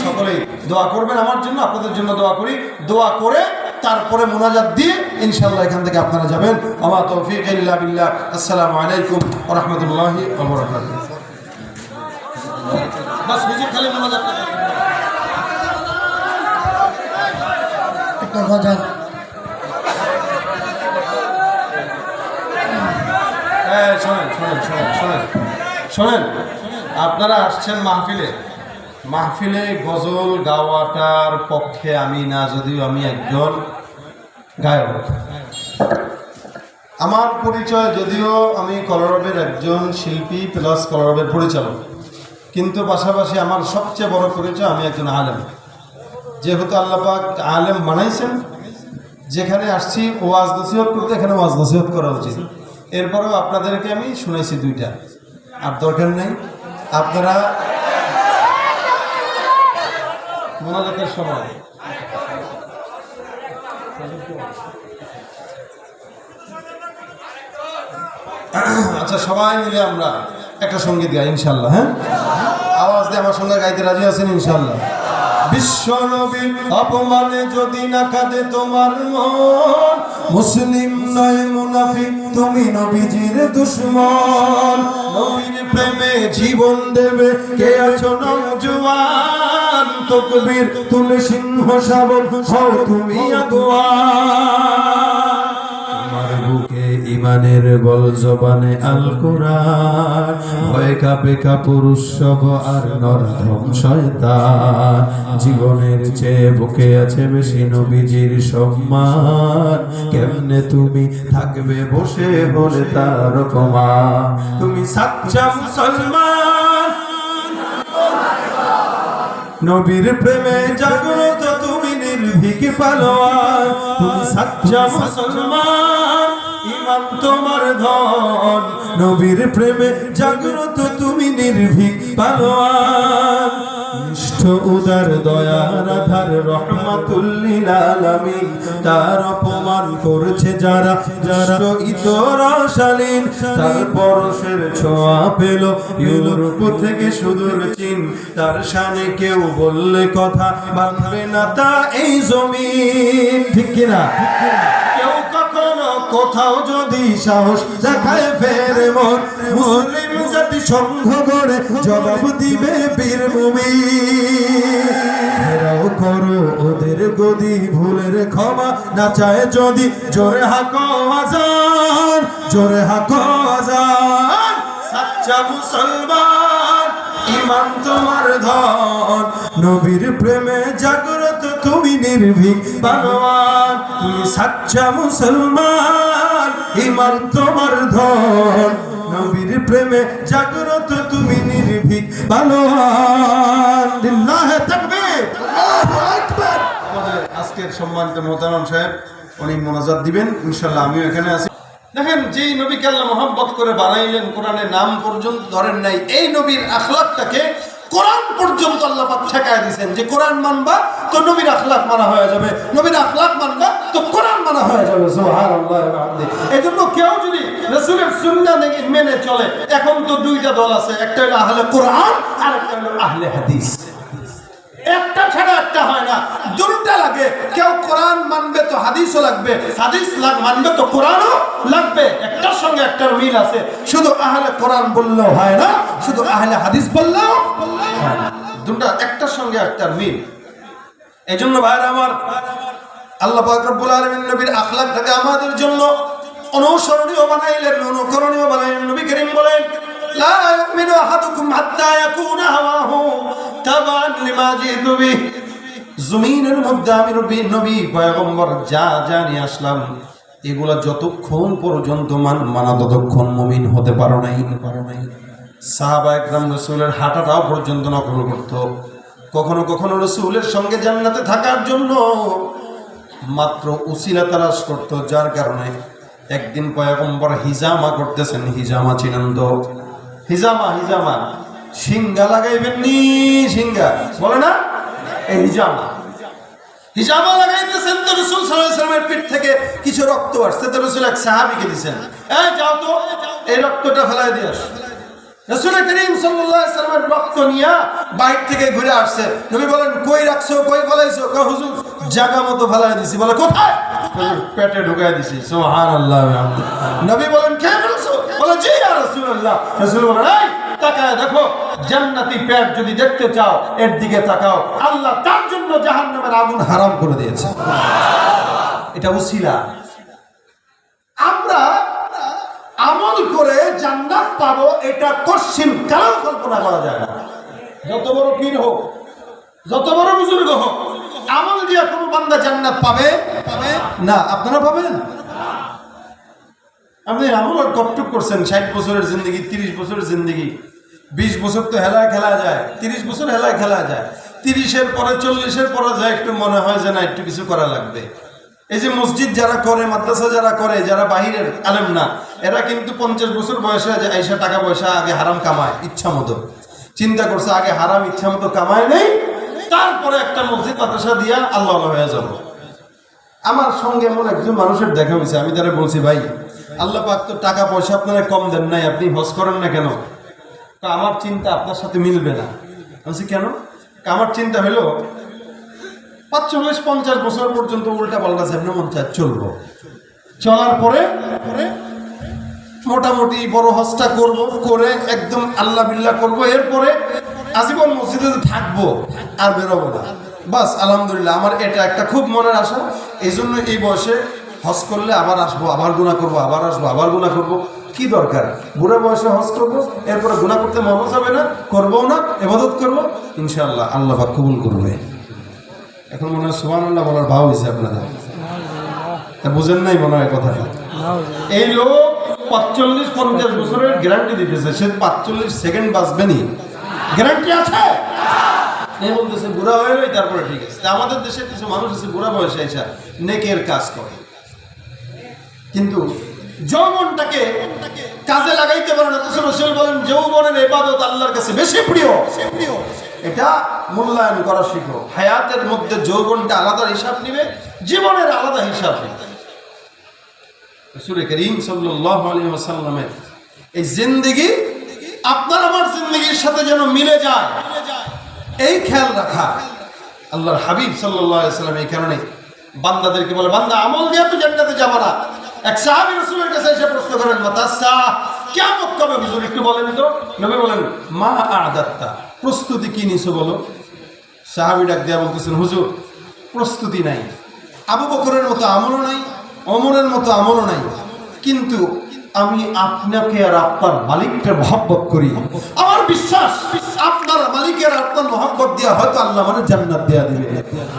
সকলেই দোয়া করবেন আমার জন্য, আপনাদের জন্য দোয়া করি। দোয়া করে তারপরে মুনাজাত দিয়ে ইনশাআল্লাহ এখান থেকে আপনারা যাবেন। ওয়া তৌফিক ইল্লা বিল্লাহ। আসসালামু আলাইকুম ওয়া রাহমাতুল্লাহি ওয়া বারাকাতুহু। বাস হুজুর খালি মুনাজাত করবেন। একটা বাজার শোনেন, আপনারা আসছেন মাহফিলে গজল গাওয়াটার পক্ষে আমি না, যদিও আমি একজন গায়ক। আমার পরিচয়, যদিও আমি কলরবের একজন শিল্পী প্লাস কলরবের পরিচালক, কিন্তু পাশাপাশি আমার সবচেয়ে বড় পরিচয় আমি একজন আলেম। যেহেতু আল্লাহ পাক আলেম বানাইছেন, যেখানে আসছি ওয়াজ নসিহত করতে, এখানে ওয়াজ নসিহত করা উচিত। এরপরেও আপনাদেরকে আমি শুনেছি দুইটা, আর দরকার নেই। আপনারা মোনাজাতের সময় আচ্ছা সবাই মিলে আমরা একটা সঙ্গীত গাই ইনশাল্লাহ। হ্যাঁ, আওয়াজ দিয়ে আমার সঙ্গে গাইতে রাজি আছেন ইনশাল্লাহ। বিশ্ব নবীর অপমানে যদি না কাঁদে তোমার মন, মুসলিম নয় মুনাফিক তুমি নবীজির দুশমন। নবীর প্রেমে জীবন দেবে কে আছো নওজোয়ান, তাকবীর তুলে সিংহ শাবক হও তুমি আগুয়ান। তোমার বুকে ইমানের বল জবানে আল কোরআন, ভয় কাঁপে কাপুরুষ সব আর নরধম শয়তান। জীবনের চেয়ে বুকে আছে বেশি নবীজির সম্মান, কেমনে তুমি থাকবে বসে বলে তার কমান। তুমি সাচ্চা মুসলমান, নবীর প্রেমে জাগ্রত তুমি নির্ভীক পালোয়ান। তুমি সাচ্চা মুসলমান, ইমান তোমার ধন, নবীর প্রেমে জাগ্রত তুমি নির্ভীক পালোয়ান। নিষ্ঠ উদার দয়ার আধার রহমাতুল লিল আলামিন, তার অপমান করছে যারা যারা ইতর শালীন। তার পরশের ছোঁয়া পেল ইউরোপ থেকে সুদূর চীন, তার শানে কেউ বললে কথা মানবে না তা এই জমিন। ঠিক কিনা? কেউ কখনো কোথাও যদি সাহস দেখায় ফেরে মন, মুসলিম জাতি সংঘ করে জবাব দিবে বীর মুমিন। ঘেরাও করো ওদের গদি, ভুলের ক্ষমা না চায় যদি, জোরে হাকো আজান, জোরে হাকো আজান। সাচ্চা মুসলমান, ইমান তোমার ধন, নবীর প্রেমে জাগ্রত তুমি নির্ভীক পালোয়ান। তুমি সাচ্চা মুসলমান, ইমান তোমার ধন, নবীর প্রেমে জাগ্রত তুমি নির্ভীক পালোয়ান। লিল্লাহি তাকবীর, আল্লাহু আকবার। আমাদের আজকের সম্মানিত মোহতারাম সাহেব উনি মোনাজাত দিবেন ইনশাআল্লাহ। আমিও এখানে আছি। দেখেন, যেই নবীকে আল্লাহ মহব্বত করে বানাইলেন, কোরআনের নাম পর্যন্ত ধরেন নাই, এই নবীর আখলাকটাকে কোরআন পর্যন্ত আল্লাহ পাক ঠেকায় দিয়েছেন যে কোরআন মানবা তো নবীর আখলাক মানা হয়ে যাবে, নবীর আখলাক মানবা তো কোরআন মানা হয়ে যাবে। সুবহানাল্লাহ ওয়া বিহামদিহি। এজন্য কেউ যদি রাসূলের সুন্নাহ মেনে চলে, এখন তো দুইটা দল আছে, একটা হলো আহলে কোরআন আর একটা হলো আহলে হাদিস। একটা ছাড়া একটা হয় না, দুটো লাগে। কেউ কোরআন মানবে তো হাদিসও লাগবে, হাদিস মানবে তো কোরআনও লাগবে। একটার সঙ্গে একটার মিল আছে। শুধু আহলে কোরআন বললেও হয় না, শুধু আহলে হাদিস বললেও হয় না, দুটো একটার সঙ্গে একটার মিল। এজন্য ভাইরা আমার, আল্লাহ পাক রব্বুল আলামিন নবীর আখলাকটাকে আমাদের জন্য অনুসরণীয় বানাইলেন, অনুকরণীয় বানাইলেন। নবী করিম বলেন, লা ইউমিনু আহাদুকুম হাত্তা ইয়াকুনা হাওয়াহু তাবান লিমা জিতু বিহি। জমিনের মধ্যে আমি নবী পয়গম্বর যা নিয়ে আসলাম, এগুলা যতক্ষণ পর্যন্ত মানা ততক্ষণ মুমিন হতে পারো নাই। সাহাবা একরাম রাসূলের হাঁটাটাও পর্যন্ত নকল করত। কখনো কখনো রাসূলের সঙ্গে জান্নাতে থাকার জন্য মাত্র উসিলা তালাশ করত, যার কারণে একদিন পয়গম্বর হিজামা করতেছেন। হিজামা চিনেন তো? হিজামা হিজামা সিঙ্গা লাগাইবেন নি, সিঙ্গা বলে না, এই হিজামা হিজামা লাগাইতেছেন তো রাসূল সাল্লাল্লাহু আলাইহি ওয়াসাল্লামের পিঠ থেকে কিছু রক্ত আসছে, তো রাসূল এক সাহাবীকে দিয়েছেন, এই যাও তো এই রক্তটা ফেলাই দিয়ে আস। রাসূল করিম সাল্লাল্লাহু আলাইহি ওয়াসাল্লামের রক্ত নিয়ে বাইরে থেকে ঘুরে আসছে। নবী বলেন, কই রাখছো, কই ফেলাইছো? কয় হুজুর জায়গা মতো ফেলাই দিছি। বলে কোথায়? হুজুর পেটে ঢুকাই দিছি। সুবহানাল্লাহ। নবী বলেন, কে ফেলছো? বলে জি ইয়া রাসূলুল্লাহ। রাসূল বলেন, এই তাকায় দেখো, জান্নাতি পেট যদি দেখতে চাও এর দিকে তাকাও, আল্লাহ তার জন্য জাহান্নামের আগুন হারাম করে দিয়েছে। এটা উসিলা। আমরা আমল করে জান্নাত পাবো, এটা কশিন কারো কল্পনা করা যায় না। যত বড় পীর হোক, যত বড় বুজুর্গ হোক, আমল দিয়ে কোনো বান্দা জান্নাত পাবে না। আপনারা পাবেন? আপনি আমল আর কতটুক করছেন? 60 বছরের জিন্দগি, 30 বছরের জিন্দগি, 20 বছর তো হেলায় খেলা যায়, 30 বছর হেলায় খেলা যায়, 30-এর পরে 40-এর পরে যায় একটু মনে হয় যে না একটু কিছু করা লাগবে। এই যে মসজিদ যারা করে, মাদ্রাসা যারা করে, যারা বাহিরের আলেম না, এরা কিন্তু 50 বছর বয়সে আইসা টাকা পয়সা আগে হারাম কামায় ইচ্ছা মতো, চিন্তা করছে আগে হারাম ইচ্ছা মতো কামায় নেই, তারপরে একটা মসজিদ মাদ্রাসা দিয়া আল্লাহ হয়ে যাব। আমার সঙ্গে এমন একজন মানুষের দেখা হয়েছে, আমি তারা বলছি, ভাই আল্লাহ পাক তো টাকা পয়সা আপনারা কম দেন নাই, আপনি হজ করেন না কেন? আমার চিন্তা আপনার সাথে মিলবে না। বলছি কেন? আমার চিন্তা হলো 45-50 বছর পর্যন্ত উল্টা পাল্টা যেমন মন চায় চলবো, চলার পরে মোটামুটি বড় হজটা করব, করে একদম আল্লাহ বিল্লাহ করব, এরপরে আজীবন মসজিদে থাকবো আর বেরোবো না। বাস আলহামদুলিল্লাহ, আমার এটা একটা খুব মনের আশা। এই জন্য এই বয়সে হজ করলে আবার আসবো, আবার গুনাহ করবো, আবার আসবো, আবার গুনাহ করবো। কি দরকার? বুড়া বয়সে হজ করবো, এরপরে গুনাহ করতে মন যাবে না, করবো না, ইবাদত করবো, ইনশাআল্লাহ আল্লাহ পাক কবুল করবে। এখন মনে হয় সুবহানাল্লাহ বলার ভাব হয়েছে আপনাদের, বুঝেন নাই মনে হয় কথাটা। এই লোক 45-50 বছরের গ্যারান্টি দিতেছে, সে 45 সেকেন্ড বাঁচবে নি, গ্যারান্টি আছে। এই বলতেছে বুড়া হয়ে রই, তারপরে ঠিক আছে। আমাদের দেশে কিছু মানুষ আছে বুড়া বয়সে এসে নেকের কাজ করে, কিন্তু যৌবনটাকে কাজে লাগাইতে পারে না। রাসূল বলেন, যৌবনের ইবাদত আল্লাহর কাছে বেশি প্রিয়, এটা মূল্যায়ন করা শিখো। হায়াতের মধ্যে যৌবনটা আলাদা হিসাব নিবে, জীবনের আলাদা হিসাব নিবে। রাসূল করিম সাল্লাল্লাহু আলাইহি ওয়াসাল্লামের এই জিন্দেগি আপনার আমার জিন্দেগির সাথে যেন মিলে যায়, এই খেয়াল রাখা। আল্লাহর হাবিব সাল্লাল্লাহু আলাইহি ওয়াসাল্লাম এই কারণে বান্দাদেরকে বলে, বান্দা আমল দিয়ে তো জান্নাতে যাবে না। এক সাহাবী রাসূলের কাছে এসে প্রশ্ন করেন, মাতাসা, কিয়ামত কবে হুজুর একটু বলেন তো? নবী বলেন, মা আ'দাত্তা, প্রস্তুতি কি নিছো বলো। সাহাবী ডাক দিয়া বলতেছেন, হুজুর প্রস্তুতি নাই, আবু বকরের মতো আমলও নাই, ওমরের মতো আমলও নাই, কিন্তু আমি আপনাকে আর আপনার মালিককে মহব্বত করি। আমার বিশ্বাস আপনার মালিকের আপনার মহব্বত দিয়া হয়তো আল্লাহ মানে জান্নাত দেয়া দিবে।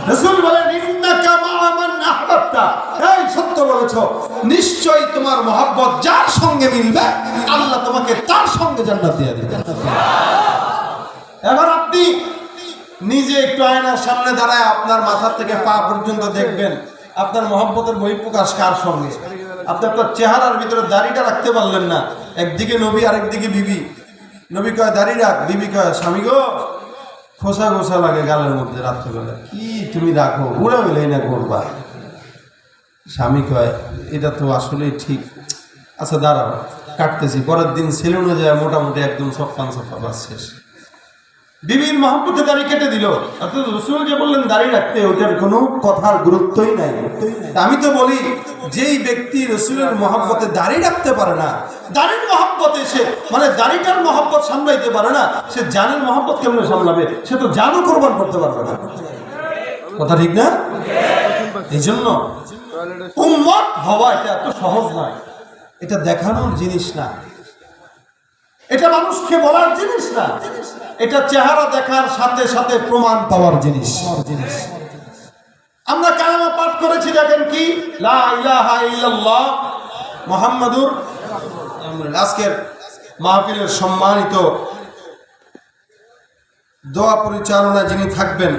রাসূল বলেন, ইন্নাকা মা'a মান আহবাবতা, এই সত্য বলেছো, নিশ্চয়ই তোমার মহব্বত যার সঙ্গে মিলবে আল্লাহ তোমাকে তার সঙ্গে জান্নাত দেয়া দিবে। এবার আপনি নিজে একটু আয়নার সামনে দাঁড়ায় আপনার মাথা থেকে পা পর্যন্ত দেখবেন আপনার মহব্বতের বহিঃপ্রকাশ কার সঙ্গে। আপনি আপনার চেহারার ভিতরে দাড়িটা রাখতে পারলেন না, একদিকে নবী আরেকদিকে বিবি। নবী কয় দাড়ি রাখ, বিবি কয় স্বামী গো খোসা খোসা লাগে গালের মধ্যে রাত্রেবেলা, কি তুমি রাখো, উড়া মিলেই না করবা। স্বামী কয় এটা তো আসলেই ঠিক, আচ্ছা দাঁড়াও কাটতেছি। পরের দিন সেলুনে যায়, মোটামুটি একদম সফান সফা, বাস শেষ। বিবির মহব্বতে দাড়ি কেটে দিল, অর্থাৎ রাসূল যে বললেন দাড়ি রাখতে, ওটার কোনো কথার গুরুত্বই নাই। আমি তো বলি, যেই ব্যক্তি রাসূলের মহব্বতে দাড়ি রাখতে পারে না, দাড়ির মহব্বতে সে মানে দাড়িটার মহব্বত সামলাইতে পারে না, সে জানের মহব্বত কেমনে সামলাবে? সে তো জানও কোরবান করতে পারবে না। কথা ঠিক না? এই জন্য উম্মত হওয়া এটা এত সহজ নয়, এটা দেখানোর জিনিস না, এটা মানুষকে বলার জিনিস না, এটা চেহারা দেখার সাথে সাথে প্রমাণ পাওয়ার জিনিস। আমরা কালেমা পাঠ করেছি, দেখেন কি, লা ইলাহা ইল্লাল্লাহ মুহাম্মাদুর রাসূলুল্লাহ। আজকের মাহফিলের সম্মানিত দোয়া পরিচালনা যিনি থাকবেন,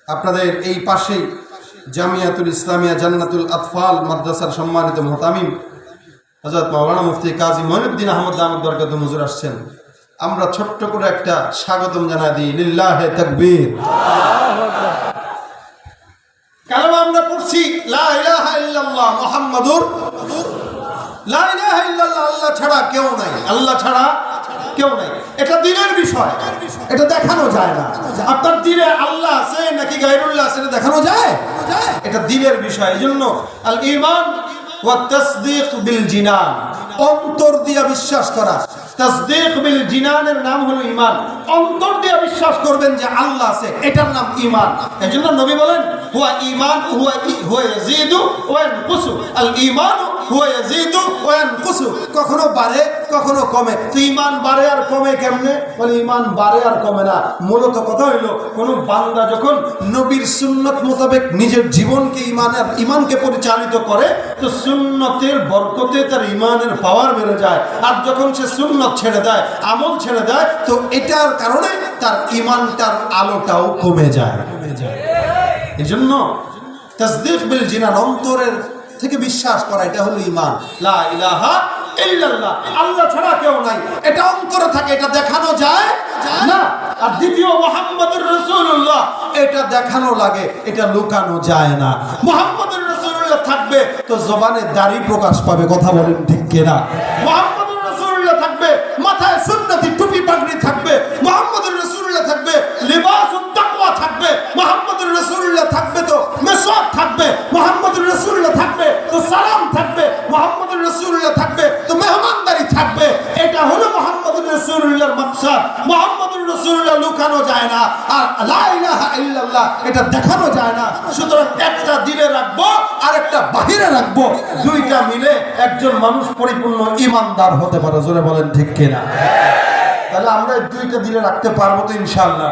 আপনাদের এই পাশেই জামিয়াতুল ইসলামিয়া জান্নাতুল আতফাল মাদ্রাসার সম্মানিত মুহতামিম হযরত মাওলানা মুফতি কাজী মঈনুদ্দিন আহমদ দামত বরকাতুহু হুজুর আসছেন। আমরা ছোট্ট করে একটা স্বাগতম জানাই দিই। লিল্লাহে তাকবীর। কালেমা আমরা পড়ছি লা ইলাহা ইল্লাল্লাহ মুহাম্মাদুর, লা ইলাহা ইল্লাল্লাহ, আল্লাহ ছাড়া কেউ নাই, আল্লাহ ছাড়া কেউ নাই। এটা দিলের বিষয়, এটা দেখানো যায় না। আপনার দিলে আল্লাহ আছে নাকি গায়রুল্লাহ আছে এটা দেখানো যায়? এটা দিলের বিষয়। এজন্য আল ঈমান ওয়া তাসদীক বিল জিনান, অন্তর দিয়া বিশ্বাস করা। তাসদীক বিল জিনানের নাম হলো ঈমান। অন্তর দিয়া বিশ্বাস করবেন যে আল্লাহ আছে, এটার নাম ঈমান। এজন্য নবী বলেন হুয়া ঈমান হুয়া ইয়াজিদু ওয়া ইয়ানকুসু, আল ঈমান হুয়া ইয়াজিদু ওয়া ইয়ানকুসু, কখনো বাড়ে কখনো কমে। তো ঈমান বাড়ে আর কমে কেমনে? বলে ঈমান বাড়ে আর কমে না। মূলত কথা হইলো কোন বান্দা যখন নবীর সুন্নাত মোতাবেক নিজের জীবনকে ঈমানকে পরিচালিত করে, তো সুন্নতের বরকতে তার ঈমানের পাওয়ার বেড়ে যায়। আর যখন সে সুন্নত ছেড়ে দেয়, আমল ছেড়ে দেয়, তো এটার কারণে তার ঈমানটার আলোটাও কমে যায়। এজন্য তাসদীক বিল জিনান, অন্তরের থেকে বিশ্বাস করা, এটা হলো ঈমান। লা ইলাহা ইল্লাল্লাহ, আল্লাহ ছাড়া কেউ নাই, এটা অন্তরে থাকে, এটা দেখানো যায় না। আর দ্বিতীয় মুহাম্মদুর রাসূলুল্লাহ, এটা দেখানো লাগে, এটা লুকানো যায় না। মুহাম্মদুর রাসূলুল্লাহ থাকবে তো জবানে দাড়ি প্রকাশ পাবে, কথা বলেন ঠিক কিনা? মুহাম্মদুর রাসূলুল্লাহ থাকবে, মাথায় সুন্নতি টুপি পাগড়ি থাকবে। মুহাম্মদুর রাসূলুল্লাহ থাকবে, লিবাসুত তাকওয়া থাকবে। মুহাম্মদুর রাসূলুল্লাহ থাকবে তো মিসওয়াক থাকবে। মুহাম্মদুর রাসূলুল্লাহ থাকবে তো সালাম থাকবে। মুহাম্মদুর রাসূলুল্লাহ থাকবে তো মেহমানদারি থাকবে। এটা হলো মুহাম্মদুর রাসূলুল্লাহর মাকসাদ। মুহাম্মদুর রাসূলুল্লাহ লুকানো যায় না, আর লা ইলাহা ইল্লাল্লাহ এটা দেখানো যায় না। সুতরাং একটা দিলে রাখবো আর একটা বাহিরে রাখবো, দুইটা মিলে একজন মানুষ পরিপূর্ণ ঈমানদার হতে পারে। জোরে বলেন ঠিক কিনা? তাহলে আমরা দুইটা দিলে রাখতে পারবো তো ইনশাআল্লাহ?